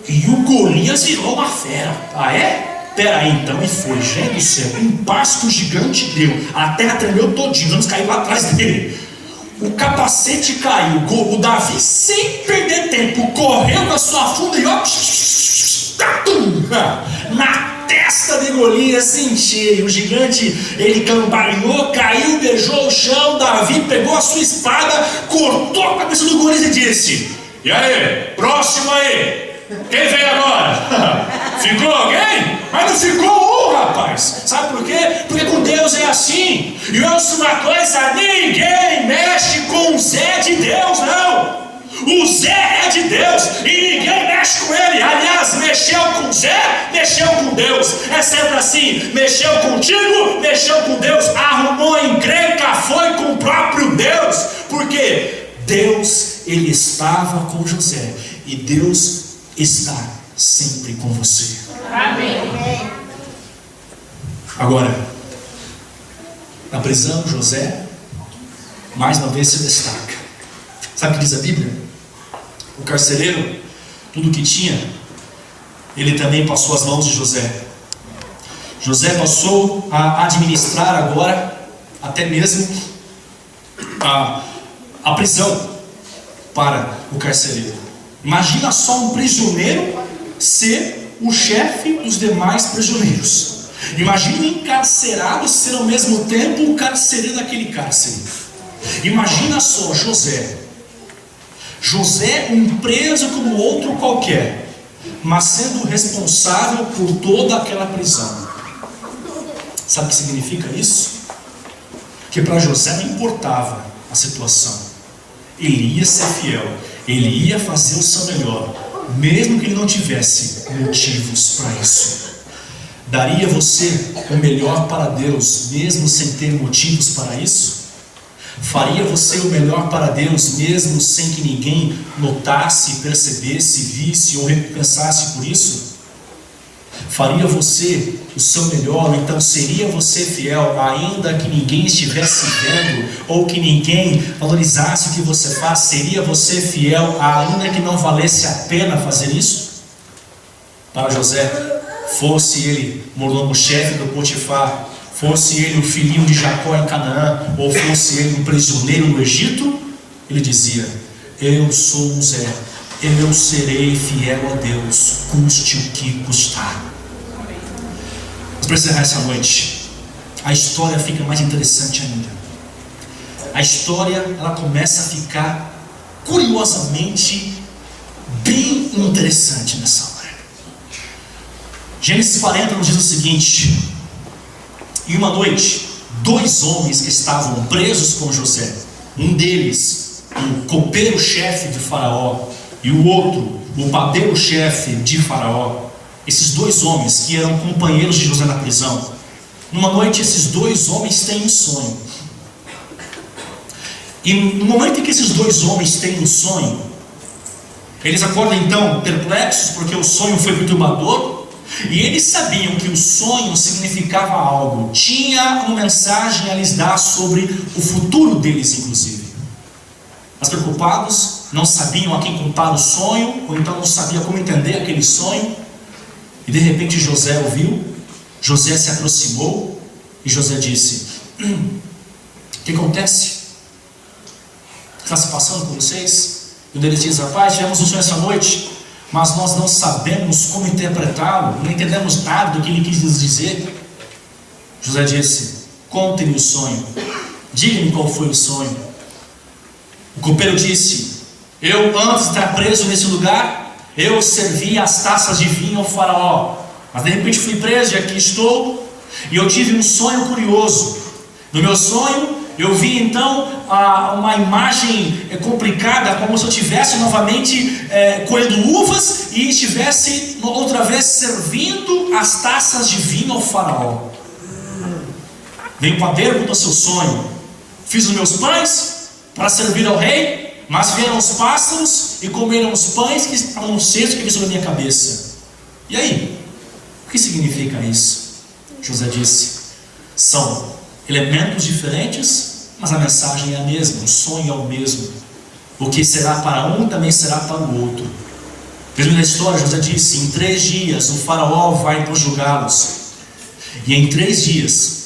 E o Golias virou uma fera. Ah, é? Peraí então, e foi, gente do céu, um passo que o gigante deu, a terra tremeu todinho, vamos cair lá atrás dele. o capacete caiu. O Davi, sem perder tempo, correu na sua funda e ó, na testa de Golias, sem cheio. O gigante, ele cambaleou, caiu, beijou o chão. Davi pegou a sua espada, cortou a cabeça do Golias e disse: e aí, próximo aí, quem vem agora? Ficou alguém? Mas não ficou um, rapaz. Sabe por quê? Porque com Deus é assim. E ouça uma coisa: ninguém mexe com o Zé de Deus, não. O Zé é de Deus e ninguém mexe com ele. Aliás, mexeu com o Zé, mexeu com Deus. É sempre assim: mexeu contigo, mexeu com Deus. Arrumou encrenca, foi com o próprio Deus. Por quê? Deus, ele estava com José, e Deus está sempre com você. Amém. Agora, na prisão, José mais uma vez se destaca. Sabe o que diz a Bíblia? O carcereiro, tudo que tinha, ele também passou as mãos de José. José passou a administrar agora até mesmo a prisão para o carcereiro. Imagina só um prisioneiro ser o chefe dos demais prisioneiros. Imagina um encarcerado ser ao mesmo tempo o carcereiro daquele cárcere. Imagina só José, um preso como outro qualquer, mas sendo responsável por toda aquela prisão. Sabe o que significa isso? Que para José não importava a situação. Ele ia ser fiel, ele ia fazer o seu melhor, mesmo que ele não tivesse motivos para isso. Daria você o melhor para Deus, mesmo sem ter motivos para isso? Faria você o melhor para Deus, mesmo sem que ninguém notasse, percebesse, visse ou recompensasse por isso? Faria você o seu melhor, ou então seria você fiel, ainda que ninguém estivesse vendo, ou que ninguém valorizasse o que você faz? Seria você fiel, ainda que não valesse a pena fazer isso? Para José, fosse ele mordomo-chefe do Potifar, fosse ele o filhinho de Jacó em Canaã, ou fosse ele um prisioneiro no Egito, ele dizia: eu sou um Zé, eu serei fiel a Deus, custe o que custar. Mas para encerrar essa noite, a história fica mais interessante ainda. A história, ela começa a ficar curiosamente bem interessante nessa hora. Gênesis 40 nos diz o seguinte: e uma noite, 2 homens que estavam presos com José, um deles, o copeiro-chefe de Faraó, e o outro, o padeiro-chefe de Faraó, esses 2 homens que eram companheiros de José na prisão, numa noite esses 2 homens têm um sonho. E no momento em que esses 2 homens têm um sonho, eles acordam então perplexos, porque o sonho foi perturbador. E eles sabiam que o sonho significava algo, tinha uma mensagem a lhes dar sobre o futuro deles, inclusive. Mas preocupados, não sabiam a quem contar o sonho, ou então não sabiam como entender aquele sonho. E de repente José ouviu, José se aproximou, e José disse: o que acontece? O que está se passando com vocês? E um deles diz: rapaz, tivemos um sonho essa noite, mas nós não sabemos como interpretá-lo, não entendemos nada do que ele quis nos dizer. José disse: contem-me o sonho, diga-me qual foi o sonho. O copeiro disse: eu, antes de estar preso nesse lugar, eu servia as taças de vinho ao Faraó, mas de repente fui preso e aqui estou, e eu tive um sonho curioso. No meu sonho eu vi então uma imagem complicada, como se eu estivesse novamente colhendo uvas e estivesse outra vez servindo as taças de vinho ao Faraó. Veio o padeiro com o seu sonho: fiz os meus pães para servir ao rei, mas vieram os pássaros e comeram os pães que estavam no cesto que veio sobre a minha cabeça. E aí? O que significa isso? José disse: são elementos diferentes, mas a mensagem é a mesma, o sonho é o mesmo. O que será para um também será para o outro. Resumindo a história, José disse: em 3 dias o Faraó vai para julgá-los, e em 3 dias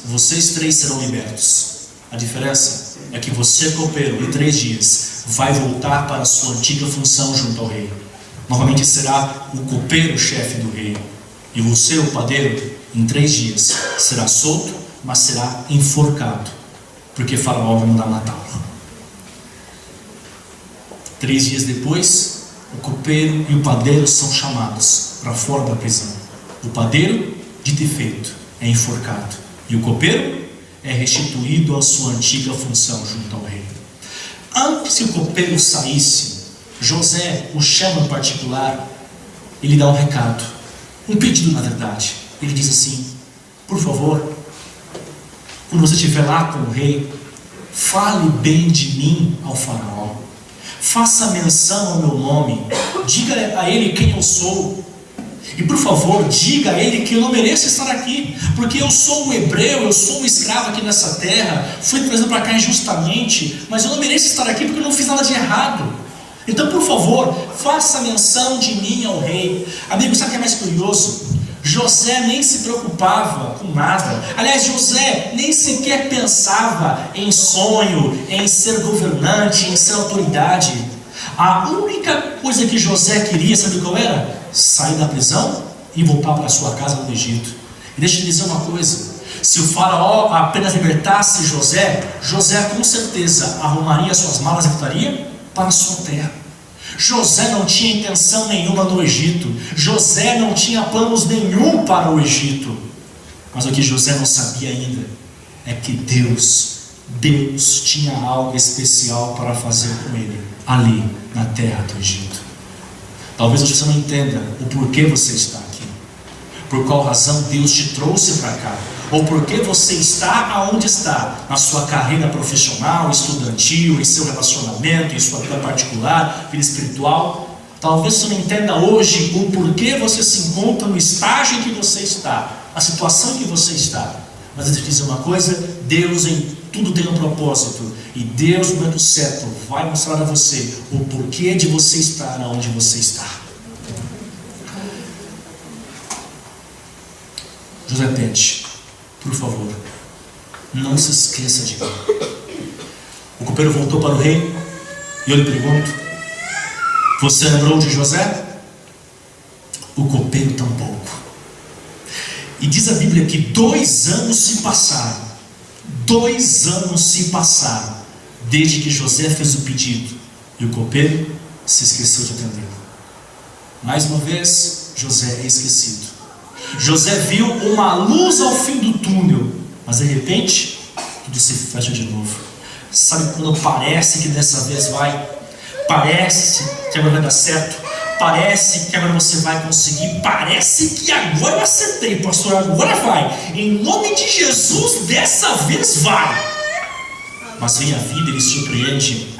vocês 3 serão libertos. A diferença é que você, copeiro, em 3 dias vai voltar para a sua antiga função junto ao rei. Novamente será o copeiro chefe do rei. E você, o padeiro, em 3 dias será solto, mas será enforcado, porque Faraó vai mandar matá-lo. 3 dias depois, o copeiro e o padeiro são chamados para fora da prisão. O padeiro, dito e feito, é enforcado, e o copeiro é restituído à sua antiga função junto ao rei. Antes que o copeiro saísse, José o chama em particular. Ele dá um recado, um pedido na verdade. Ele diz assim: por favor, quando você estiver lá com o rei, fale bem de mim ao faraó, faça menção ao meu nome, diga a ele quem eu sou, e por favor, diga a ele que eu não mereço estar aqui, porque eu sou um hebreu, eu sou um escravo aqui nessa terra, fui trazido para cá injustamente, mas eu não mereço estar aqui porque eu não fiz nada de errado. Então, por favor, faça menção de mim ao rei. Amigo, sabe o que é mais curioso? José nem se preocupava com nada. Aliás, José nem sequer pensava em sonho, em ser governante, em ser autoridade. A única coisa que José queria, sabe qual era? Sair da prisão e voltar para sua casa no Egito. E deixa eu dizer uma coisa: se o faraó apenas libertasse José, José com certeza arrumaria suas malas e voltaria para a sua terra. José não tinha intenção nenhuma no Egito. José não tinha planos nenhum para o Egito. Mas o que José não sabia ainda é que Deus tinha algo especial para fazer com ele ali na terra do Egito. Talvez você não entenda o porquê você está aqui, por qual razão Deus te trouxe para cá, ou porquê você está aonde está, na sua carreira profissional, estudantil, em seu relacionamento, em sua vida particular, vida espiritual. Talvez você não entenda hoje o porquê você se encontra no estágio em que você está, a situação em que você está. Mas deixa eu te dizer uma coisa: Deus em tudo tem um propósito, e Deus no momento certo vai mostrar a você o porquê de você estar onde você está. José pede: por favor, não se esqueça de mim. O copeiro voltou para o rei e eu lhe pergunto: você lembrou de José? O copeiro tampouco. E diz a Bíblia que 2 anos se passaram. 2 anos se passaram desde que José fez o pedido e o copeiro se esqueceu de atendê-lo. Mais uma vez, José é esquecido. José viu uma luz ao fim do túnel, mas de repente tudo se fecha de novo. Sabe quando parece que dessa vez vai? Parece que agora vai dar certo. Parece que agora você vai conseguir. Parece que agora eu acertei, pastor. Agora vai. Em nome de Jesus, dessa vez vai. Mas vem a vida e ele surpreende.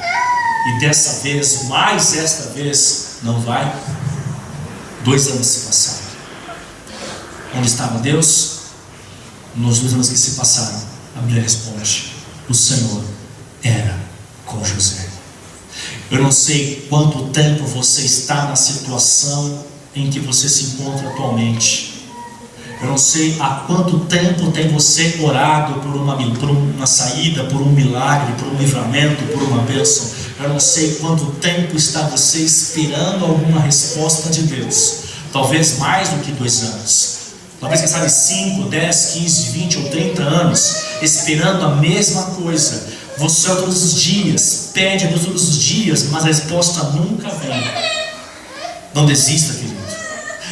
E dessa vez, mais esta vez, não vai. 2 anos se passaram. Onde estava Deus? Nos 2 anos que se passaram, a Bíblia responde: o Senhor era com José. Eu não sei quanto tempo você está na situação em que você se encontra atualmente. Eu não sei há quanto tempo tem você orado por uma saída, por um milagre, por um livramento, por uma bênção. Eu não sei quanto tempo está você esperando alguma resposta de Deus. Talvez mais do que 2 anos. Talvez, quem sabe, 5, 10, 15, 20 ou 30 anos, esperando a mesma coisa. Você ora todos os dias, pede a Deus todos os dias, mas a resposta nunca vem. Não desista, querido.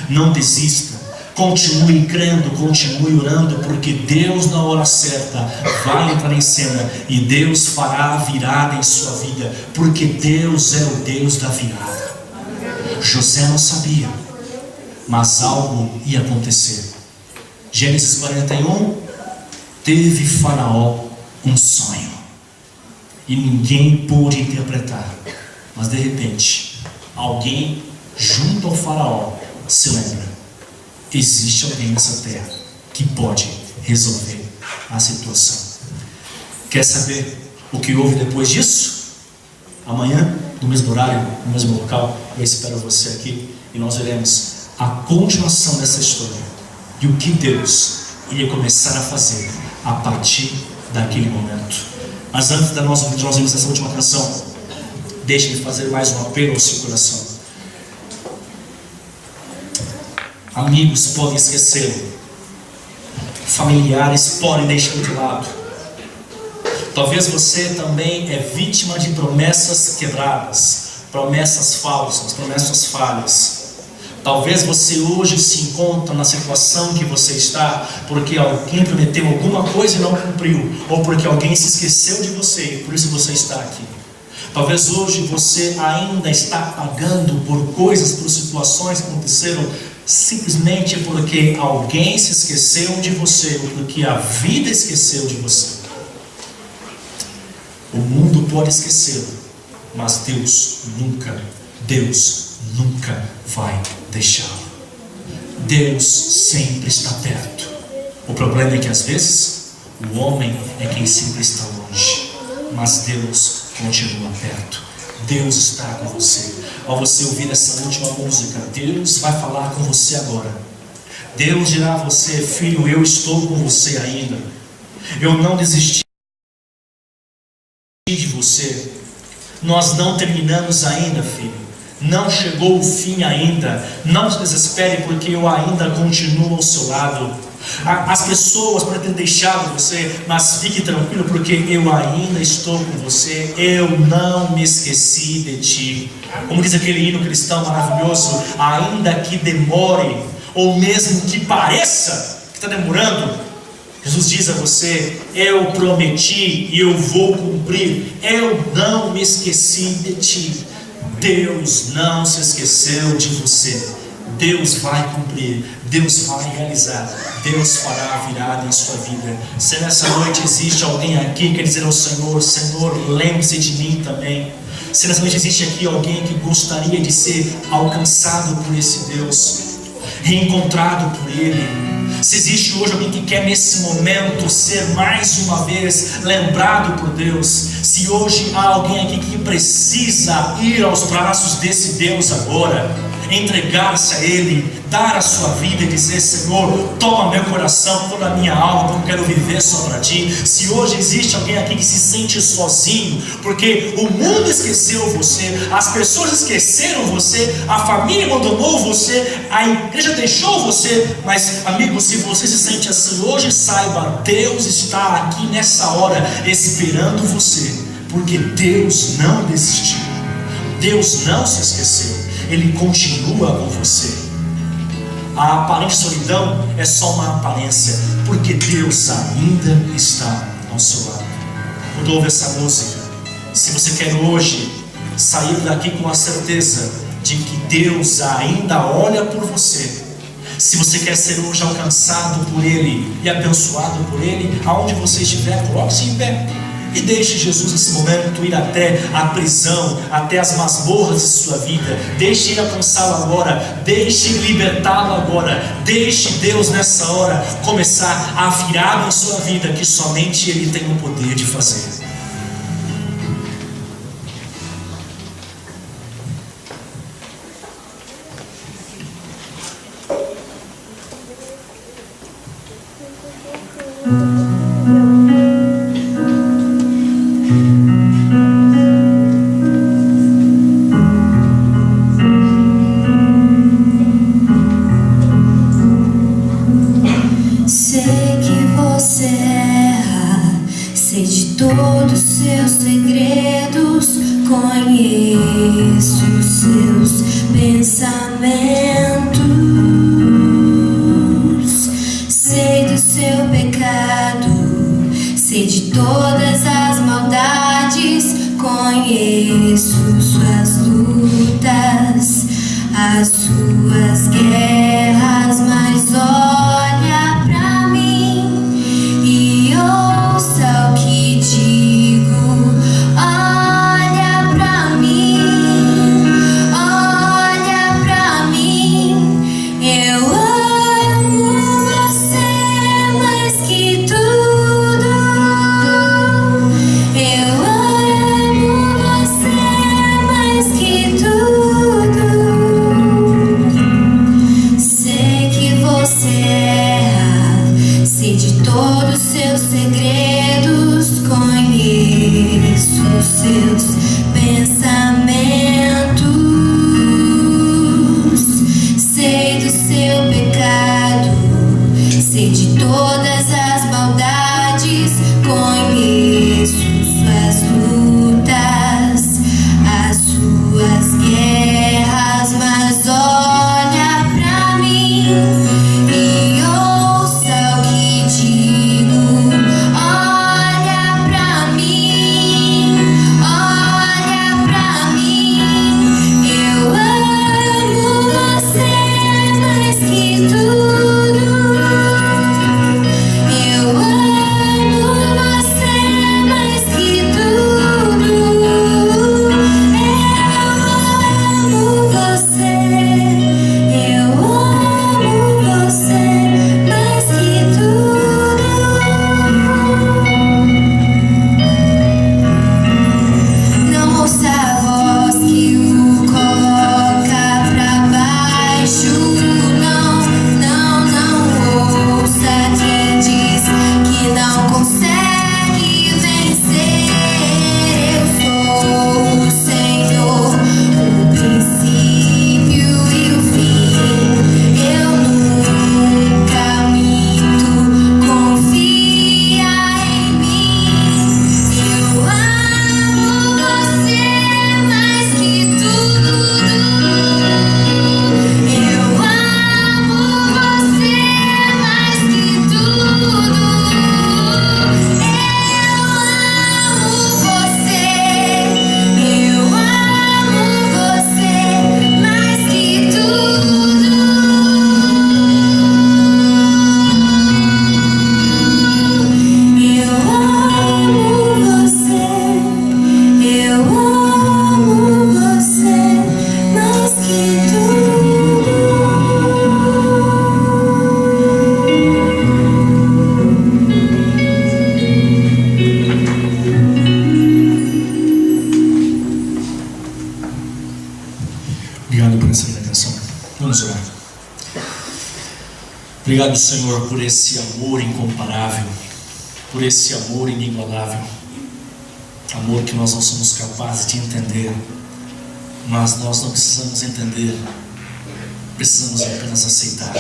Não desista. Continue crendo, continue orando, porque Deus na hora certa vai entrar em cena e Deus fará a virada em sua vida, porque Deus é o Deus da virada. José não sabia, mas algo ia acontecer. Gênesis 41, teve Faraó um sonho e ninguém pôde interpretar, mas de repente alguém junto ao Faraó se lembra: existe alguém nessa terra que pode resolver a situação. Quer saber o que houve depois disso? Amanhã, no mesmo horário, no mesmo local, eu espero você aqui e nós veremos a continuação dessa história e o que Deus iria começar a fazer a partir daquele momento. Mas antes de nós irmos essa última canção, deixe-me fazer mais um apelo ao seu coração. Amigos podem esquecê-lo, familiares podem deixá-lo de lado. Talvez você também é vítima de promessas quebradas, promessas falsas, promessas falhas. Talvez você hoje se encontre na situação que você está porque alguém prometeu alguma coisa e não cumpriu, ou porque alguém se esqueceu de você e por isso você está aqui. Talvez hoje você ainda está pagando por coisas, por situações que aconteceram simplesmente porque alguém se esqueceu de você, ou porque a vida esqueceu de você. O mundo pode esquecê-lo, mas Deus nunca vai deixá-lo. Deus sempre está perto. O problema é que às vezes o homem é quem sempre está longe, mas Deus continua perto. Deus está com você. Ao você ouvir essa última música, Deus vai falar com você agora. Deus dirá a você: filho, eu estou com você ainda. Eu não desisti de você. Nós não terminamos ainda, filho. Não chegou o fim ainda. Não se desespere, porque eu ainda continuo ao seu lado. As pessoas podem ter deixado você, mas fique tranquilo, porque eu ainda estou com você. Eu não me esqueci de ti. Como diz aquele hino cristão maravilhoso: ainda que demore, ou mesmo que pareça que está demorando, Jesus diz a você: eu prometi e eu vou cumprir. Eu não me esqueci de ti. Deus não se esqueceu de você. Deus vai cumprir, Deus vai realizar, Deus fará a virada em sua vida. Se nessa noite existe alguém aqui que quer dizer ao Senhor: Senhor, lembre-se de mim também. Se nessa noite existe aqui alguém que gostaria de ser alcançado por esse Deus, reencontrado por Ele. Se existe hoje alguém que quer nesse momento ser mais uma vez lembrado por Deus, se hoje há alguém aqui que precisa ir aos braços desse Deus agora, entregar-se a Ele, dar a sua vida e dizer: Senhor, toma meu coração, toda a minha alma, porque eu quero viver só para Ti. Se hoje existe alguém aqui que se sente sozinho, porque o mundo esqueceu você, as pessoas esqueceram você, a família abandonou você, a igreja deixou você, mas amigo, se você se sente assim hoje, saiba: Deus está aqui nessa hora esperando você, porque Deus não desistiu, Deus não se esqueceu, Ele continua com você. A aparente solidão é só uma aparência, porque Deus ainda está ao seu lado. Quando ouve essa música, se você quer hoje sair daqui com a certeza de que Deus ainda olha por você, se você quer ser hoje alcançado por Ele e abençoado por Ele, aonde você estiver, coloque-se em pé e deixe Jesus nesse momento ir até a prisão, até as masmorras de sua vida. Deixe Ele alcançá-lo agora, deixe Ele libertá-lo agora, deixe Deus nessa hora começar a virada em sua vida que somente Ele tem o poder de fazer. Todos seus segredos, conheço seus pensamentos, sei do seu pecado, sei de todas as maldades, conheço suas lutas, as suas guerras, mas olha pra mim e ouça o que digo. Olha pra mim, olha pra mim. Obrigado por essa pregação. Vamos orar. Obrigado, Senhor, por esse amor incomparável, por esse amor inigualável, amor que nós não somos capazes de entender, mas nós não precisamos entender, precisamos apenas aceitar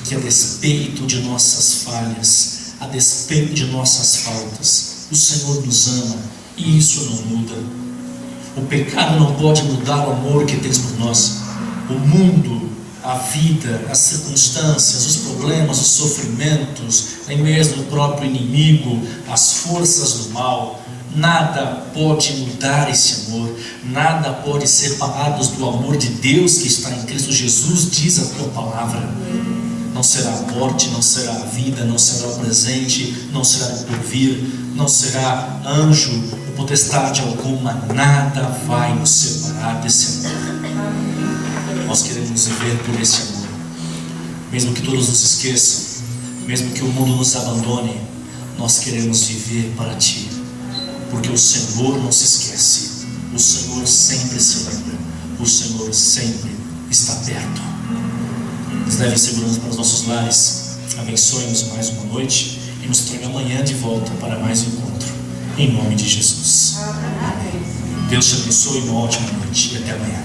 que a despeito de nossas falhas, a despeito de nossas faltas, o Senhor nos ama e isso não muda. O pecado não pode mudar o amor que tens por nós. O mundo, a vida, as circunstâncias, os problemas, os sofrimentos, nem mesmo o próprio inimigo, as forças do mal, nada pode mudar esse amor, nada pode separar-nos do amor de Deus que está em Cristo Jesus, diz a tua palavra. Não será a morte, não será a vida, não será o presente, não será o porvir, não será anjo, potestade alguma, nada vai nos separar desse amor. Nós queremos viver por esse amor, mesmo que todos nos esqueçam, mesmo que o mundo nos abandone, nós queremos viver para Ti, porque o Senhor não se esquece, o Senhor sempre se lembra, o Senhor sempre está perto. Nos leve em segurança para os nossos lares, abençoe-nos mais uma noite e nos traga amanhã de volta para mais um encontro, em nome de Jesus. Amém. Deus te abençoe, uma ótima noite e até amanhã.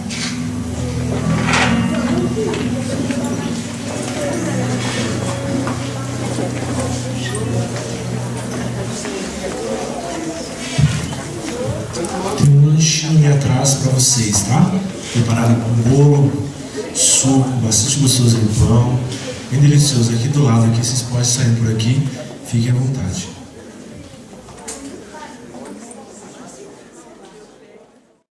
Tem um lanchinho ali atrás para vocês, tá? Preparado com bolo, suco, bastante gostoso de pão, bem delicioso. Aqui do lado, aqui vocês podem sair por aqui, fiquem à vontade.